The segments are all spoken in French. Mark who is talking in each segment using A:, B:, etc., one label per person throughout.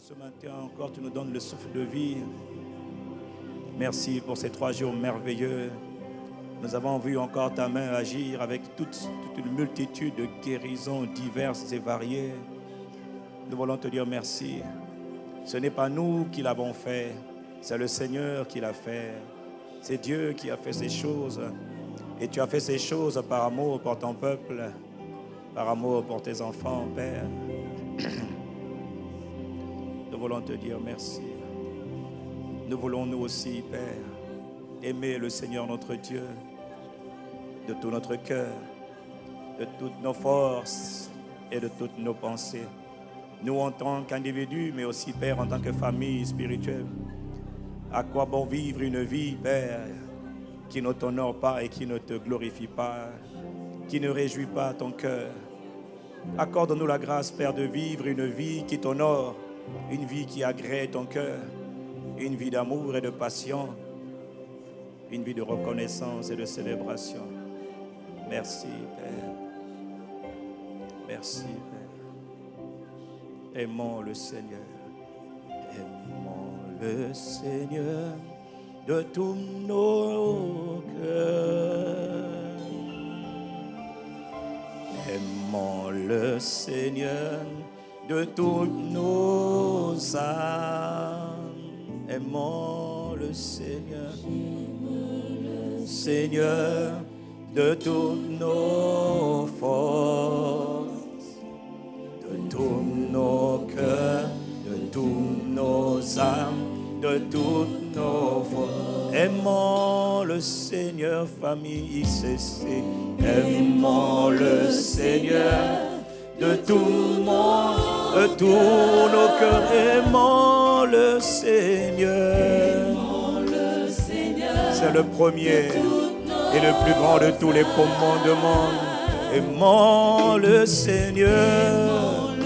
A: ce matin encore, tu nous donnes le souffle de vie. Merci pour ces 3 jours merveilleux. Nous avons vu encore ta main agir avec toute une multitude de guérisons diverses et variées. Nous voulons te dire merci. Ce n'est pas nous qui l'avons fait, c'est le Seigneur qui l'a fait. C'est Dieu qui a fait ces choses. Et tu as fait ces choses par amour pour ton peuple, par amour pour tes enfants, Père. Nous voulons te dire merci. Nous voulons nous aussi, Père, aimer le Seigneur notre Dieu de tout notre cœur, de toutes nos forces et de toutes nos pensées. Nous en tant qu'individus, mais aussi, Père, en tant que famille spirituelle. À quoi bon vivre une vie, Père, qui ne t'honore pas et qui ne te glorifie pas, qui ne réjouit pas ton cœur? Accorde-nous la grâce, Père, de vivre une vie qui t'honore, une vie qui agrée ton cœur, une vie d'amour et de passion, une vie de reconnaissance et de célébration. Merci, Père. Merci, Père. Aimons le Seigneur. Aimons le Seigneur de tous nos cœurs. Aimons le Seigneur de toutes nos âmes. Aimons le Seigneur. Seigneur de toutes nos forces, de tous nos cœurs, de toutes nos âmes, de toutes nos forces. Aimons le Seigneur, famille ICC. Aimons le Seigneur de tout le monde, de tous nos cœurs. Aimons le Seigneur. C'est le premier et le plus grand de tous les commandements. Aimons le Seigneur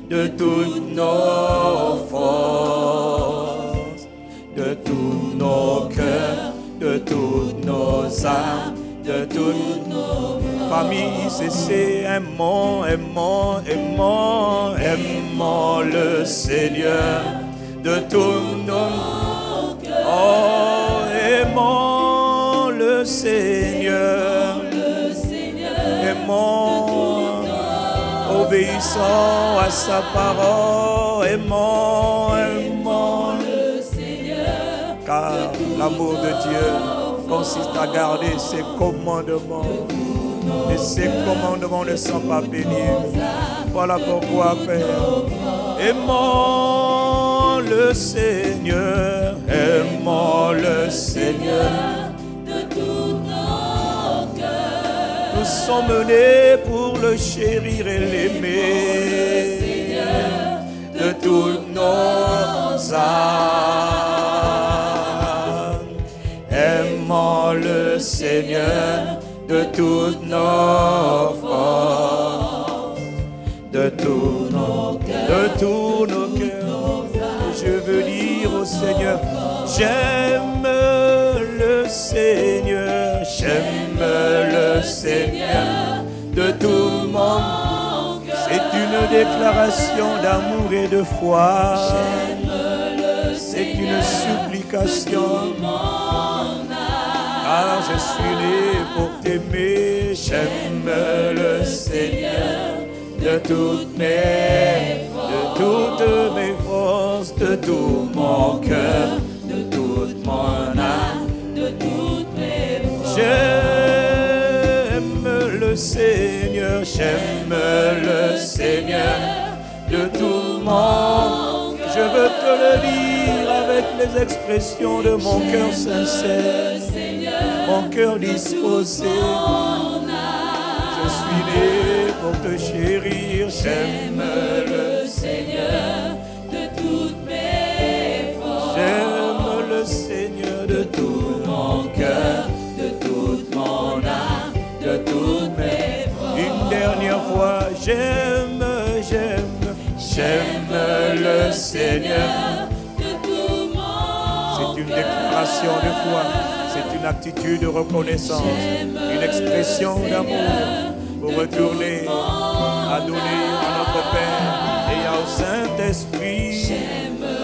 A: de toutes nos forces, de tous nos cœurs, de toutes nos âmes, de toutes nos familles. C'est aimons, aimons, aimons, aimons le Seigneur de tous nos cœurs. Oh, aimons le Seigneur, aimons, obéissons à sa parole, aimons, aimons le Seigneur, car l'amour de Dieu consiste à garder ses commandements, et ses commandements ne sont pas pénibles. Voilà pourquoi, Père, aimons le Seigneur, aimons le Seigneur de tout nos cœurs. Nous sommes menés pour le chérir et l'aimer de toutes nos âmes. Aimons le Seigneur de toutes nos forces, de tous nos cœurs. Je veux dire au Seigneur, j'aime le Seigneur, j'aime le Seigneur de tout mon cœur. C'est une déclaration d'amour et de foi. C'est une supplication. Car je suis né pour t'aimer, j'aime le Seigneur de toutes mes forces, de tout mon cœur, de toute mon âme, de toutes mes forces. J'aime le Seigneur, j'aime le Seigneur de tout mon cœur. Je veux te le dire avec les expressions de mon cœur sincère, mon cœur disposé. Je suis né pour te chérir, j'aime le Seigneur de toutes mes forces. J'aime le Seigneur de tout mon cœur, de toute mon âme, de toutes mes forces. Une dernière fois, j'aime le Seigneur de tout mon cœur. C'est une déclaration de foi, c'est une attitude de reconnaissance, une expression d'amour pour retourner à donner à notre Père et au Saint-Esprit. Saint-Esprit,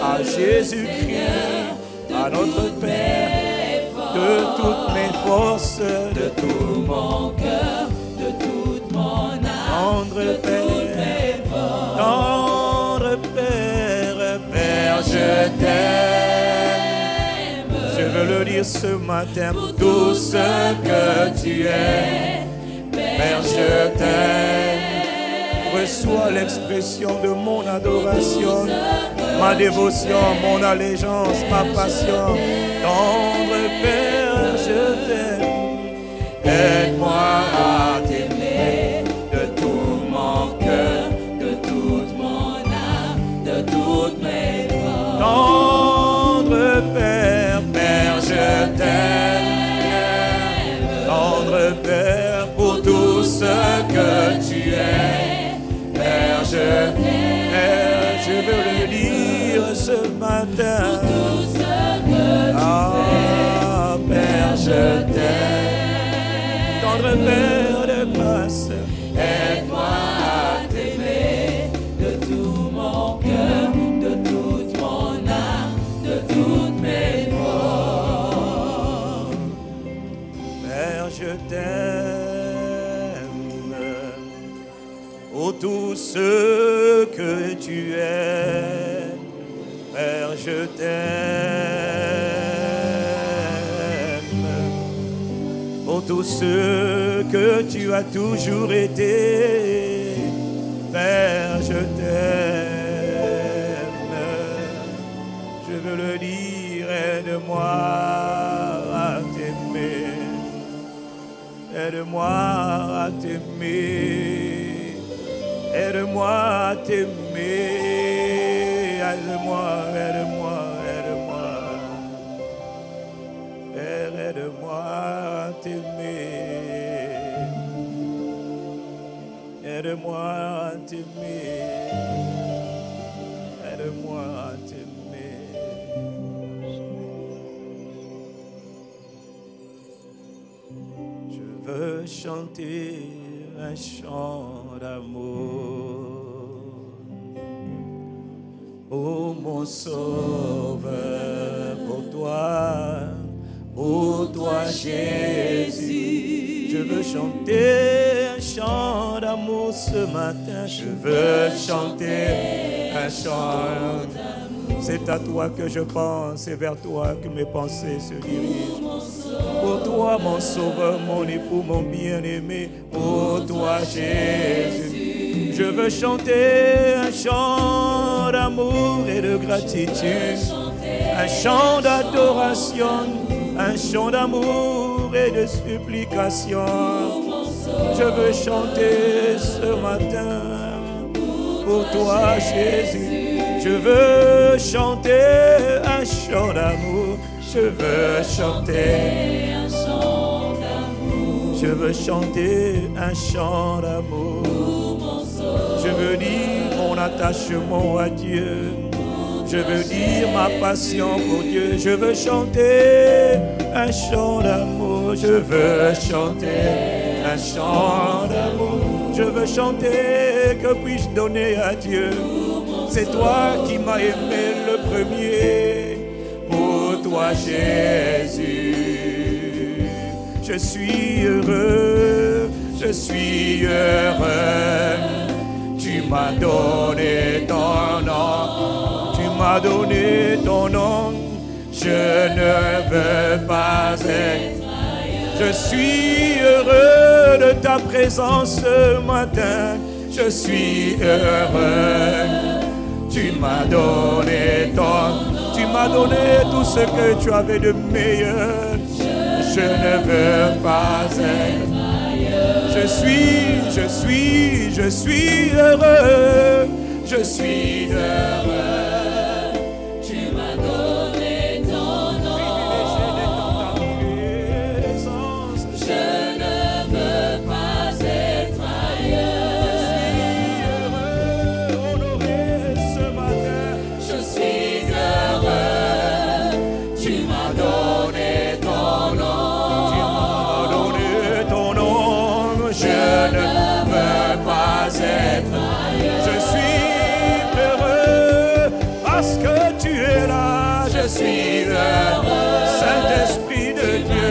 A: à Jésus-Christ, à notre Père, de toutes mes forces,
B: de tout mon cœur, de toute mon âme,
A: tendre Père, tendre Père, Père, je t'aime. Je veux le dire ce matin pour tout ce que tu es. Père, je t'aime. Reçois l'expression de mon adoration, ma dévotion, mon allégeance, ma passion. Tendre Père, je t'aime. Aide-moi à t'aimer de tout mon cœur,
B: de toute mon âme, de toutes mes forces.
A: Tendre Père, Père, je t'aime. Tendre Père, pour tout ce que tu es. Père, je t'aime. Je veux le dire ce matin. Ah, Père, je t'aime. Tendre Père de grâce,
B: Aide-moi à t'aimer de tout mon cœur, de toute mon âme, de toutes mes forces.
A: Père, je t'aime. Oh, tout ce que tu es, Père, je t'aime. Oh, tout ce que tu as toujours été, Père, je t'aime. Je veux le dire, aide-moi à t'aimer. Aide-moi à t'aimer. Aide-moi à t'aimer. Aide-moi, aide-moi, aide-moi. Père, aide-moi à t'aimer. Aide-moi à t'aimer. Aide-moi à t'aimer. Je veux chanter un chant d'amour. Oh mon Sauveur, pour toi Jésus, je veux chanter un chant d'amour ce matin. Je veux chanter un chant d'amour. C'est à toi que je pense, c'est vers toi que mes pensées se dirigent. Pour toi, mon Sauveur, mon époux, mon bien-aimé, pour toi, Jésus, je veux chanter un chant d'amour et de gratitude, un chant d'adoration, un chant d'amour et de supplication. Je veux chanter ce matin pour toi, Jésus. Je veux chanter un chant d'amour. Je veux chanter un chant d'amour. Je veux chanter un chant d'amour. Je veux dire mon attachement à Dieu. Je veux dire ma passion pour Dieu. Je veux chanter un chant d'amour. Je veux chanter un chant d'amour. Je veux chanter, que puis-je donner à Dieu? C'est toi qui m'as aimé le premier. Pour toi, Jésus, je suis heureux, je suis heureux. Tu m'as donné ton nom, tu m'as donné ton nom. Je ne veux pas être. Je suis heureux de ta présence ce matin. Je suis heureux. Tu m'as donné tu m'as donné tout ce que tu avais de meilleur. Je ne veux pas être. Je suis heureux. Je suis heureux.
B: Tu m'as donné ton nom. Je ne veux pas être ailleurs.
A: Honoré ce matin.
B: Je suis heureux. Tu m'as donné ton nom.
A: Tu m'as donné ton nom. Je ne veux pas être. Je suis heureux. suis heureux. Saint-Esprit de Dieu,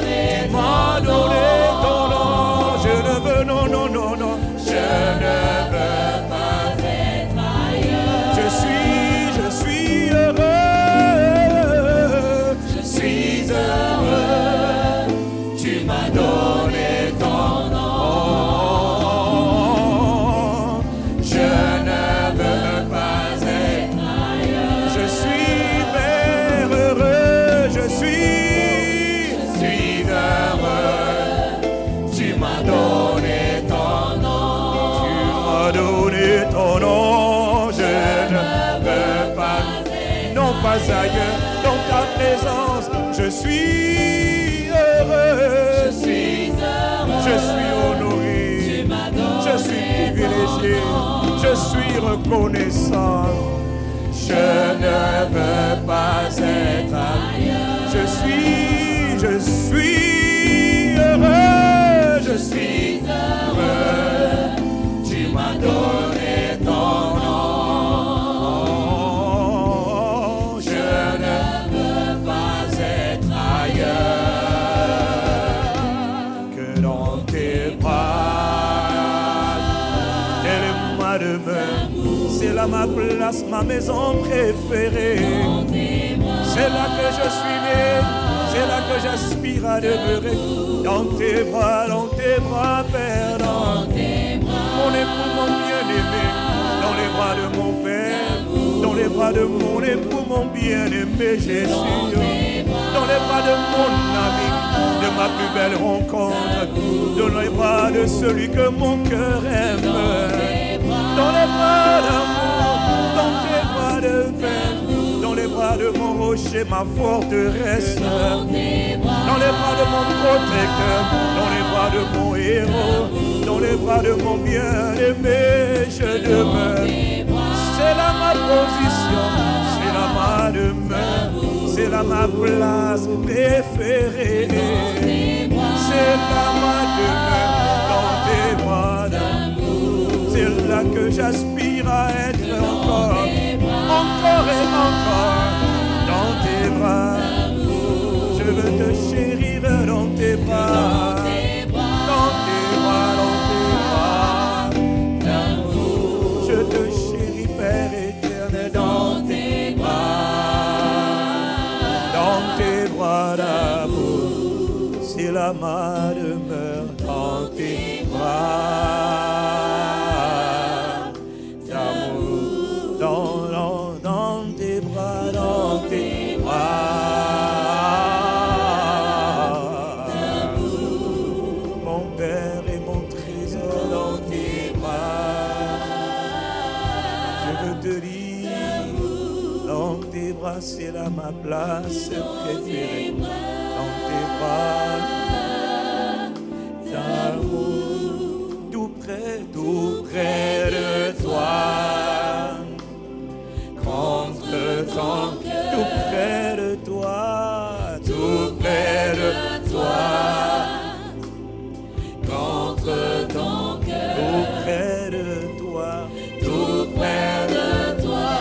A: tu m'as donné ton nom. Je ne veux, non, non, non, non, je ne veux pas être ailleurs. Je suis heureux. Je suis heureux. Tu m'as donné ton nom. Je ne veux pas être ailleurs. Je suis Père heureux. Je suis heureux. Tu m'as donné ton nom. Tu m'as donné ton nom. Je ne veux pas, non pas ailleurs, dans ta présence. Je suis heureux. Je suis honoré. Je suis privilégié. Je suis reconnaissant. Je ne veux pas être ailleurs. Je suis heureux. Je suis heureux. Tu m'as donné ton nom. Je ne veux pas être ailleurs que dans tes bras. Telle est ma demeure. C'est là ma place, ma maison préférée. C'est là que je suis né. C'est là que j'aspire à demeurer. Dans tes bras, Père, dans mon époux, mon bien-aimé, dans les bras de mon Père, dans les bras de mon époux, mon bien-aimé Jésus, dans les bras de mon ami, de ma plus belle rencontre, dans les bras de celui que mon cœur aime, dans les bras d'amour, dans tes bras de paix, dans les bras de mon rocher, ma forteresse, dans les bras de mon protecteur, dans les bras de mon héros, dans les bras de mon bien-aimé, je demeure. C'est là ma position, c'est là ma demeure, c'est là ma place préférée. C'est là ma demeure, dans tes bras d'amour. C'est là que j'aspire à être encore et encore dans tes bras. Je veux te chérir dans tes bras, dans tes bras, d'amour. Je te chéris, Père éternel, dans tes bras d'amour. C'est là ma demeure, dans tes bras d'amour, dans tes bras, dans tes bras. Mon Père et mon trésor dans tes bras. Je veux te dire, dans tes bras, c'est là ma place préférée. Dans tes bras d'amour, tout près de toi. Contre ton cœur, tout près de toi, tout près de toi. Contre ton cœur, tout près de toi, tout près de toi.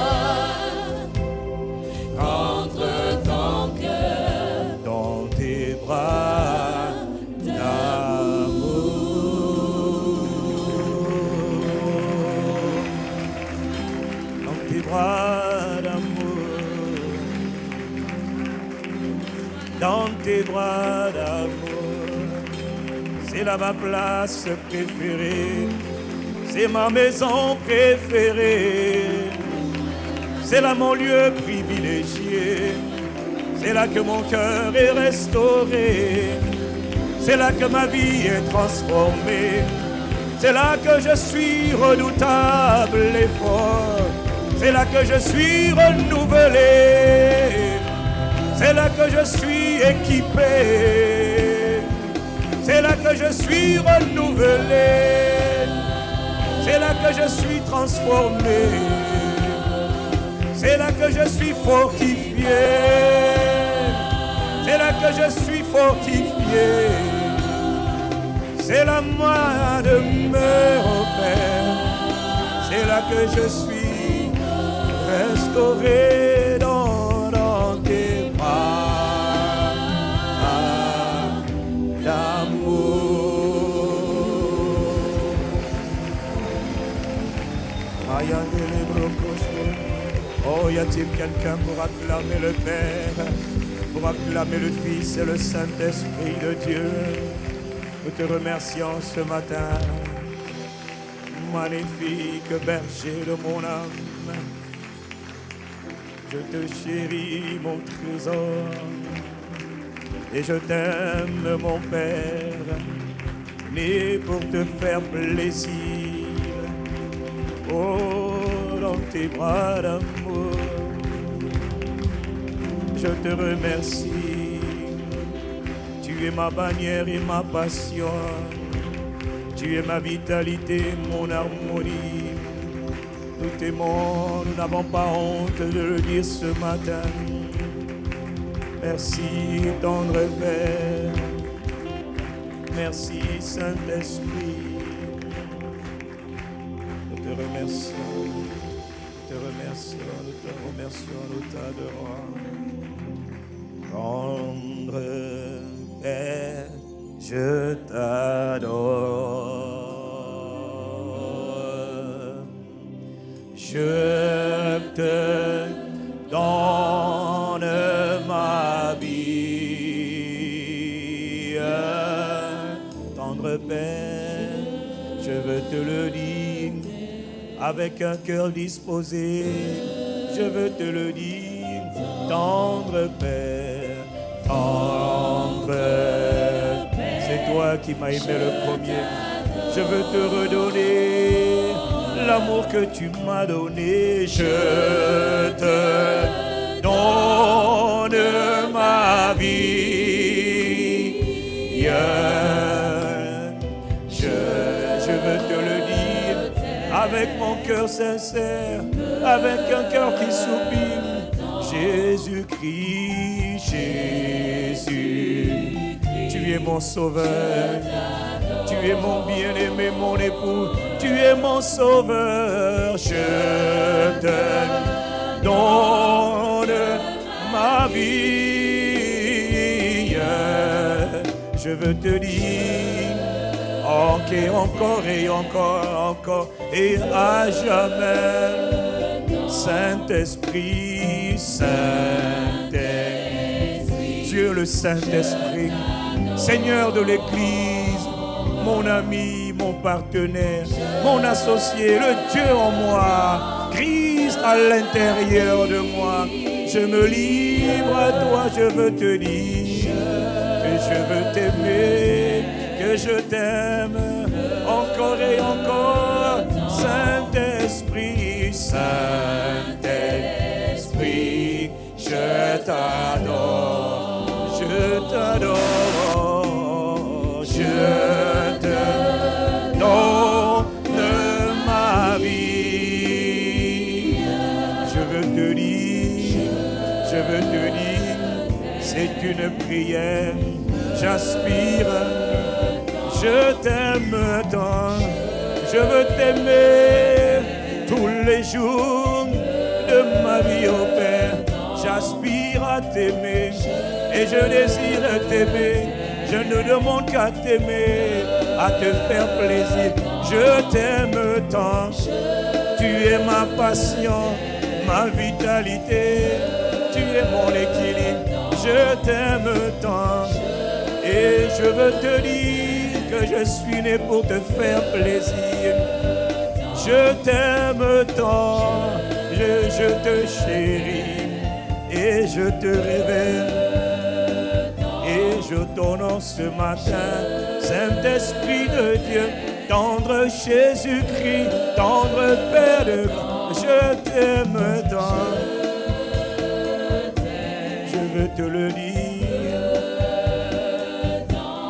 A: Contre ton cœur, dans tes bras d'amour. Dans tes bras d'amour. Dans tes bras d'amour. C'est là ma place préférée. C'est ma maison préférée. C'est là mon lieu privilégié. C'est là que mon cœur est restauré. C'est là que ma vie est transformée. C'est là que je suis redoutable et fort. C'est là que je suis renouvelé. C'est là que je suis équipé. C'est là que je suis renouvelé. C'est là que je suis transformé. C'est là que je suis fortifié. C'est là que je suis fortifié. C'est là ma demeure, oh Père. C'est là que je suis restauré dans Oh, y a-t-il quelqu'un pour acclamer le Père, pour acclamer le Fils et le Saint-Esprit de Dieu? Nous te remercions ce matin. Magnifique berger de mon âme, je te chéris mon trésor et je t'aime mon Père, né pour te faire plaisir. Oh, dans tes bras d'amour, je te remercie. Tu es ma bannière et ma passion. Tu es ma vitalité, mon harmonie. Nous t'aimons, nous n'avons pas honte de le dire ce matin. Merci, tendre Père. Merci, Saint-Esprit. Nous te remercions, nous te remercions, nous te remercions, nous t'adorons. Tendre Père, je t'adore. Je te donne ma vie. Tendre Père, je veux te le dire avec un cœur disposé. Je veux te le dire, tendre Père, tendre Père. C'est toi qui m'as aimé le premier. Je veux te redonner l'amour que tu m'as donné. Je te donne ma vie. Je veux te le dire avec mon cœur sincère, avec un cœur qui soupire. Jésus-Christ, Jésus, tu es mon sauveur. Tu es mon bien-aimé, mon époux, tu es mon sauveur. Je te donne ma vie. Je veux te dire, ok, encore et encore et à jamais. Saint-Esprit, Saint-Esprit, Dieu le Saint-Esprit, Seigneur de l'Église, mon ami, mon partenaire, mon associé, le Dieu en moi, Christ à l'intérieur de moi. Je me livre à toi, je veux te dire que je veux t'aimer, que je t'aime encore et encore. Saint-Esprit, Saint-Esprit, je t'adore, je t'adore, je te donne ma vie. Je veux te dire, c'est une prière, j'aspire, je t'aime tant, je veux t'aimer tous les jours de ma vie, au Père. J'aspire à t'aimer et je désire t'aimer. Je ne demande qu'à t'aimer, à te faire plaisir. Je t'aime tant, tu es ma passion, ma vitalité, tu es mon équilibre. Je t'aime tant et je veux te dire que je suis né pour te faire plaisir. Je t'aime tant, je te chéris et je te révèle. Et je t'honore ce matin, Saint-Esprit de Dieu, tendre Jésus-Christ, tendre Père de gloire. Je t'aime tant, je veux te le dire.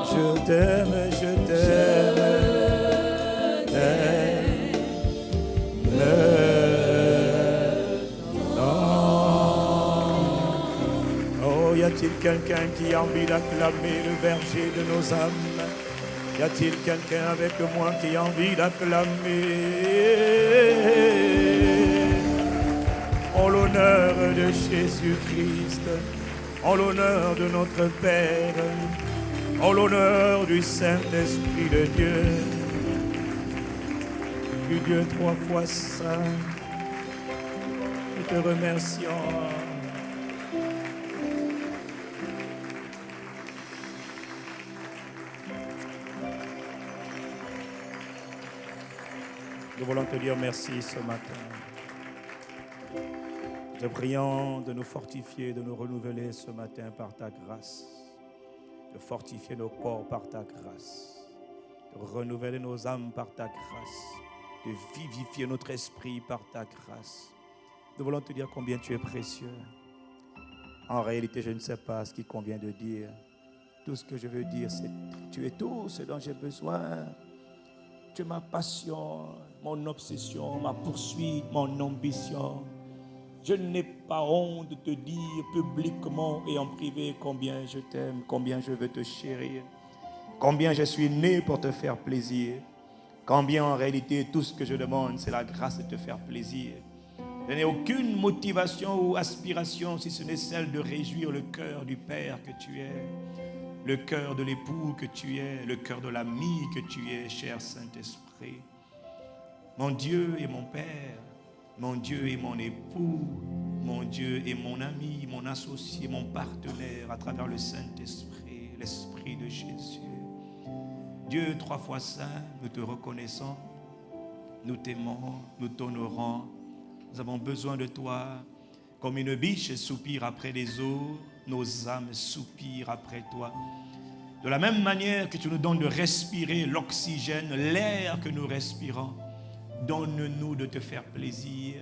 A: Je t'aime, je t'aime. Oh, y a-t-il quelqu'un qui a envie d'acclamer le berger de nos âmes? Y a-t-il quelqu'un avec moi qui a envie d'acclamer en l'honneur de Jésus-Christ, en l'honneur de notre Père, en l'honneur du Saint-Esprit de Dieu, du Dieu trois fois saint, te remercions. Nous voulons te dire merci ce matin. Te prions de nous fortifier, de nous renouveler ce matin par ta grâce. De fortifier nos corps par ta grâce. De renouveler nos âmes par ta grâce. De vivifier notre esprit par ta grâce. Nous voulons te dire combien tu es précieux. En réalité, je ne sais pas ce qu'il convient de dire. Tout ce que je veux dire, c'est tu es tout ce dont j'ai besoin. Tu es ma passion, mon obsession, ma poursuite, mon ambition. Je n'ai pas honte de te dire publiquement et en privé combien je t'aime, combien je veux te chérir, combien je suis né pour te faire plaisir, combien en réalité tout ce que je demande, c'est la grâce de te faire plaisir. Je n'ai aucune motivation ou aspiration si ce n'est celle de réjouir le cœur du Père que tu es, le cœur de l'époux que tu es, le cœur de l'ami que tu es, cher Saint-Esprit. Mon Dieu est mon Père, mon Dieu est mon époux, mon Dieu est mon ami, mon associé, mon partenaire à travers le Saint-Esprit, l'Esprit de Jésus. Dieu, 3 fois saint, nous te reconnaissons, nous t'aimons, nous t'honorons. Nous avons besoin de toi. Comme une biche soupire après les eaux, nos âmes soupirent après toi. De la même manière que tu nous donnes de respirer l'oxygène, l'air que nous respirons, donne-nous de te faire plaisir,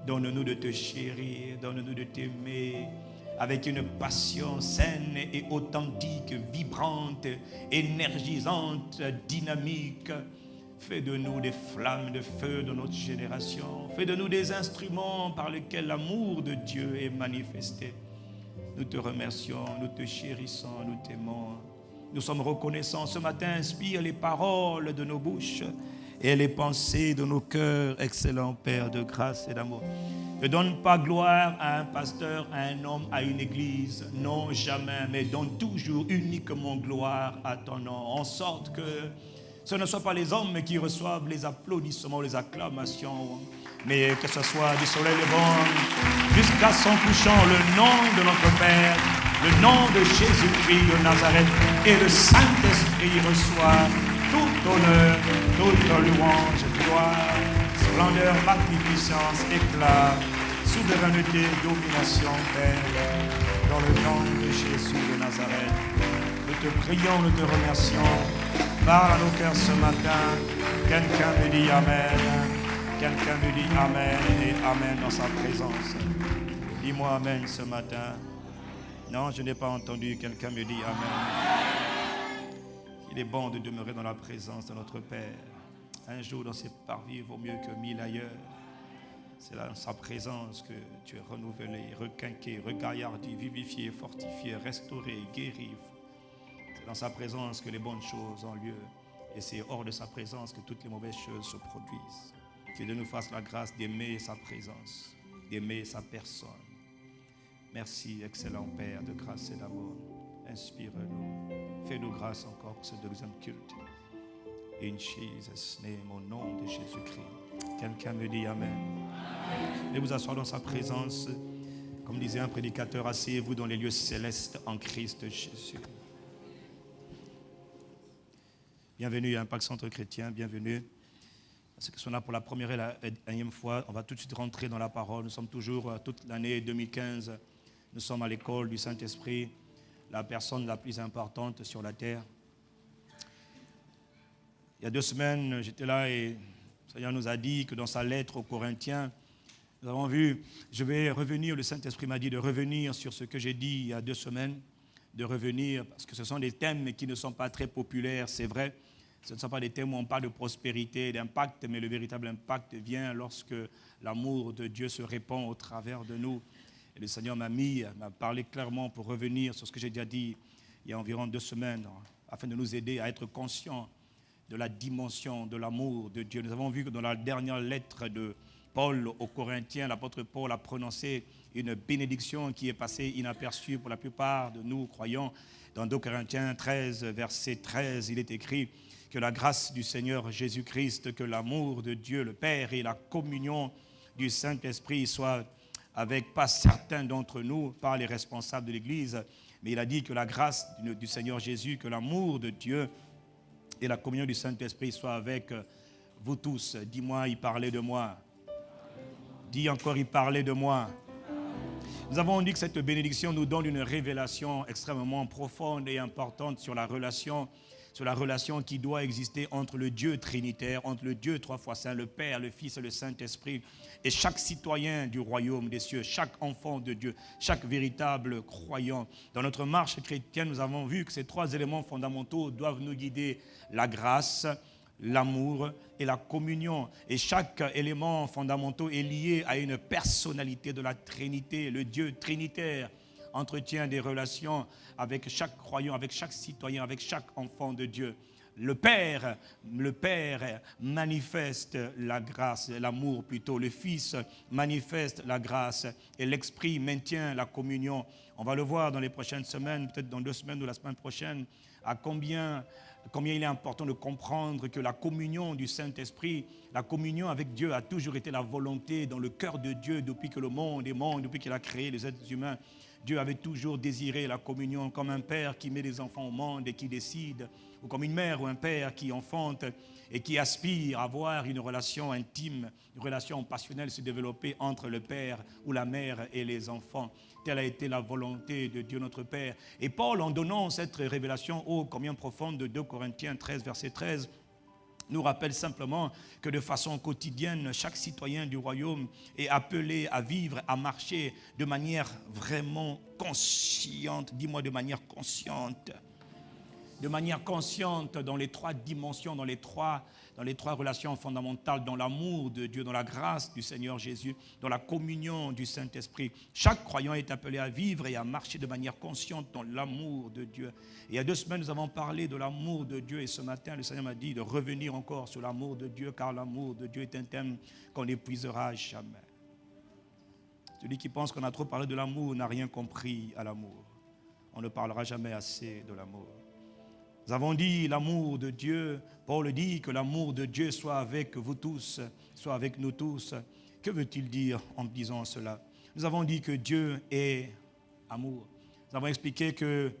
A: donne-nous de te chérir, donne-nous de t'aimer avec une passion saine et authentique, vibrante, énergisante, dynamique. Fais de nous des flammes de feu de notre génération. Fais de nous des instruments par lesquels l'amour de Dieu est manifesté. Nous te remercions, nous te chérissons, nous t'aimons. Nous sommes reconnaissants. Ce matin, inspire les paroles de nos bouches et les pensées de nos cœurs, excellent Père de grâce et d'amour. Ne donne pas gloire à un pasteur, à un homme, à une église. Non, jamais, mais donne toujours uniquement gloire à ton nom. En sorte que ce ne soit pas les hommes qui reçoivent les applaudissements, les acclamations, mais que ce soit du soleil levant jusqu'à son couchant, le nom de notre Père, le nom de Jésus-Christ de Nazareth et le Saint-Esprit reçoit tout honneur, toute louange, gloire, splendeur, magnificence, éclat, souveraineté, domination, Père, dans le nom de Jésus de Nazareth. Nous te prions, nous te remercions. Parle à nos cœurs ce matin. Quelqu'un me dit Amen. Quelqu'un me dit Amen et Amen dans sa présence. Dis-moi Amen ce matin. Non, je n'ai pas entendu. Quelqu'un me dit Amen. Il est bon de demeurer dans la présence de notre Père. Un jour dans ses parvis vaut mieux que 1000 ailleurs. C'est dans sa présence que tu es renouvelé, requinqué, regaillardi, vivifié, fortifié, restauré, guéri. C'est dans sa présence que les bonnes choses ont lieu. Et c'est hors de sa présence que toutes les mauvaises choses se produisent. Que Dieu nous fasse la grâce d'aimer sa présence, d'aimer sa personne. Merci, excellent Père de grâce et d'amour. Inspire-nous. Fais-nous grâce encore pour ce deuxième culte. In Jesus' name, au nom de Jésus-Christ. Quelqu'un me dit Amen. Et vous asseoir dans sa présence. Comme disait un prédicateur, asseyez-vous dans les lieux célestes en Christ Jésus. Bienvenue à Impact Centre Chrétien, bienvenue. Ceux qui sont là pour la première et la énième fois, on va tout de suite rentrer dans la parole. Nous sommes toujours, toute l'année 2015, nous sommes à l'école du Saint-Esprit, la personne la plus importante sur la terre. Il y a 2 semaines, j'étais là et le Seigneur nous a dit que dans sa lettre aux Corinthiens, nous avons vu, je vais revenir, le Saint-Esprit m'a dit de revenir sur ce que j'ai dit il y a 2 semaines, de revenir, parce que ce sont des thèmes qui ne sont pas très populaires, c'est vrai. Ce ne sont pas des thèmes où on parle de prospérité, d'impact, mais le véritable impact vient lorsque l'amour de Dieu se répand au travers de nous. Et le Seigneur m'a parlé clairement pour revenir sur ce que j'ai déjà dit il y a environ 2 semaines, afin de nous aider à être conscients de la dimension de l'amour de Dieu. Nous avons vu que dans la dernière lettre de Paul aux Corinthiens, l'apôtre Paul a prononcé une bénédiction qui est passée inaperçue pour la plupart de nous croyants. Dans 2 Corinthiens 13, verset 13, il est écrit que la grâce du Seigneur Jésus-Christ, que l'amour de Dieu le Père et la communion du Saint-Esprit soient avec pas certains d'entre nous, par les responsables de l'Église, mais il a dit que la grâce du Seigneur Jésus, que l'amour de Dieu et la communion du Saint-Esprit soient avec vous tous. Dis-moi, il parlait de moi. Dis encore, il parlait de moi. Nous avons dit que cette bénédiction nous donne une révélation extrêmement profonde et importante sur la relation qui doit exister entre le Dieu trinitaire, entre le Dieu trois fois saint, le Père, le Fils et le Saint-Esprit, et chaque citoyen du royaume des cieux, chaque enfant de Dieu, chaque véritable croyant. Dans notre marche chrétienne, nous avons vu que ces trois éléments fondamentaux doivent nous guider: la grâce, l'amour et la communion. Et chaque élément fondamental est lié à une personnalité de la Trinité. Le Dieu trinitaire entretient des relations avec chaque croyant, avec chaque citoyen, avec chaque enfant de Dieu. Le Père manifeste la grâce, l'amour plutôt. Le Fils manifeste la grâce et l'Esprit maintient la communion. On va le voir dans les prochaines semaines, peut-être dans 2 semaines ou la semaine prochaine, à combien il est important de comprendre que la communion du Saint-Esprit, la communion avec Dieu a toujours été la volonté dans le cœur de Dieu depuis que le monde est monde, depuis qu'il a créé les êtres humains. Dieu avait toujours désiré la communion, comme un père qui met des enfants au monde et qui décide, ou comme une mère ou un père qui enfante et qui aspire à avoir une relation intime, une relation passionnelle se développer entre le père ou la mère et les enfants. Telle a été la volonté de Dieu notre Père. Et Paul, en donnant cette révélation ô combien profonde de 2 Corinthiens 13, verset 13, nous rappelle simplement que de façon quotidienne, chaque citoyen du royaume est appelé à vivre, à marcher de manière vraiment consciente. Dis-moi, de manière consciente. De manière consciente dans les 3 dimensions, dans les trois relations fondamentales, dans l'amour de Dieu, dans la grâce du Seigneur Jésus, dans la communion du Saint-Esprit. Chaque croyant est appelé à vivre et à marcher de manière consciente dans l'amour de Dieu. Et il y a 2 semaines, nous avons parlé de l'amour de Dieu et ce matin, le Seigneur m'a dit de revenir encore sur l'amour de Dieu, car l'amour de Dieu est un thème qu'on n'épuisera jamais. Celui qui pense qu'on a trop parlé de l'amour n'a rien compris à l'amour. On ne parlera jamais assez de l'amour. Nous avons dit l'amour de Dieu. Paul dit que l'amour de Dieu soit avec vous tous, soit avec nous tous. Que veut-il dire en disant cela? Nous avons dit que Dieu est amour. Nous avons expliqué que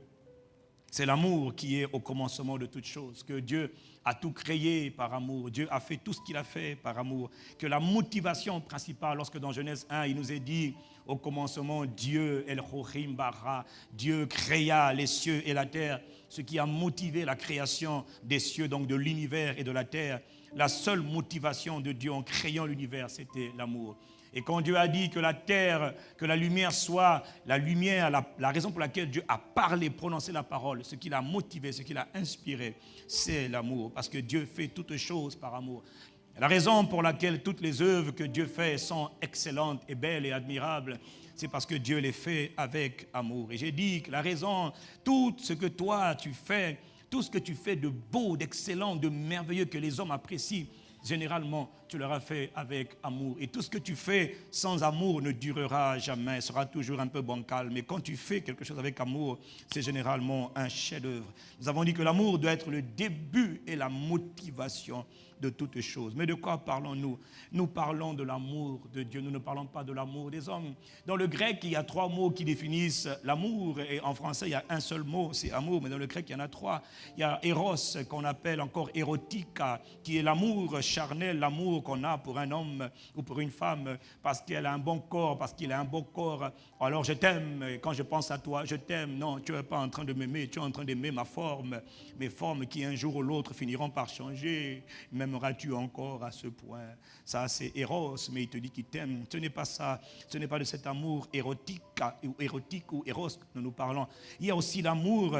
A: c'est l'amour qui est au commencement de toutes choses, que Dieu a tout créé par amour. Dieu a fait tout ce qu'il a fait par amour. Que la motivation principale, lorsque dans Genèse 1, il nous est dit au commencement, Dieu, El-Chochim Bara, Dieu créa les cieux et la terre. Ce qui a motivé la création des cieux, donc de l'univers et de la terre, la seule motivation de Dieu en créant l'univers, c'était l'amour. Et quand Dieu a dit que la terre, que la lumière soit la lumière, la raison pour laquelle Dieu a parlé, prononcé la parole, ce qui l'a motivé, ce qui l'a inspiré, c'est l'amour. Parce que Dieu fait toutes choses par amour. La raison pour laquelle toutes les œuvres que Dieu fait sont excellentes et belles et admirables, c'est parce que Dieu les fait avec amour. Et j'ai dit que la raison, tout ce que toi tu fais, tout ce que tu fais de beau, d'excellent, de merveilleux que les hommes apprécient, généralement, tu l'auras fait avec amour. Et tout ce que tu fais sans amour ne durera jamais, sera toujours un peu bancal. Mais quand tu fais quelque chose avec amour, c'est généralement un chef-d'œuvre. Nous avons dit que l'amour doit être le début et la motivation de toutes choses. Mais de quoi parlons-nous? Nous parlons de l'amour de Dieu, nous ne parlons pas de l'amour des hommes. Dans le grec, il y a 3 mots qui définissent l'amour, et en français, il y a un seul mot, c'est amour, mais dans le grec, il y en a 3. Il y a eros, qu'on appelle encore erotica, qui est l'amour charnel, l'amour qu'on a pour un homme ou pour une femme, parce qu'elle a un bon corps, parce qu'il a un bon corps. Alors je t'aime, et quand je pense à toi, je t'aime. Non, tu n'es pas en train de m'aimer, tu es en train d'aimer ma forme, mes formes qui un jour ou l'autre finiront par changer. M'aimeras-tu encore à ce point? Ça, c'est Eros, mais il te dit qu'il t'aime. Ce n'est pas ça. Ce n'est pas de cet amour érotique ou Eros que nous parlons. Il y a aussi l'amour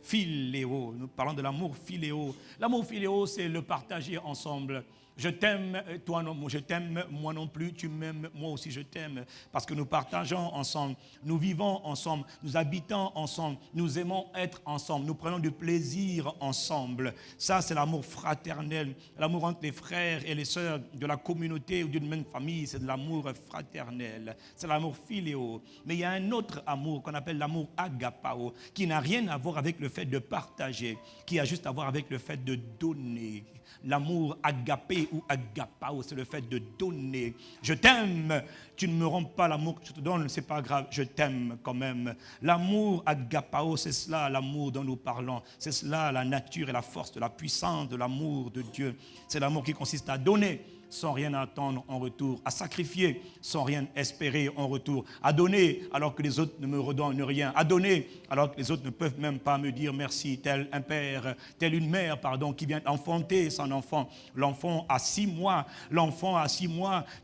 A: philéo. Nous parlons de l'amour philéo. L'amour philéo, c'est le partager ensemble. Je t'aime, toi non, je t'aime, moi non plus, tu m'aimes, moi aussi je t'aime. Parce que nous partageons ensemble, nous vivons ensemble, nous habitons ensemble, nous aimons être ensemble, nous prenons du plaisir ensemble. Ça, c'est l'amour fraternel, l'amour entre les frères et les sœurs de la communauté ou d'une même famille, c'est de l'amour fraternel. C'est l'amour philéo. Mais il y a un autre amour qu'on appelle l'amour agapao, qui n'a rien à voir avec le fait de partager, qui a juste à voir avec le fait de donner. L'amour agapé, agape ou agapao, c'est le fait de donner. Je t'aime, tu ne me rends pas l'amour que je te donne, c'est pas grave, je t'aime quand même. L'amour agapao, c'est cela l'amour dont nous parlons. C'est cela la nature et la force de la puissance de l'amour de Dieu. C'est l'amour qui consiste à donner sans rien attendre en retour, à sacrifier sans rien espérer en retour, à donner alors que les autres ne me redonnent rien, à donner alors que les autres ne peuvent même pas me dire merci, tel un père, telle une mère, qui vient enfanter son enfant. L'enfant a 6 mois,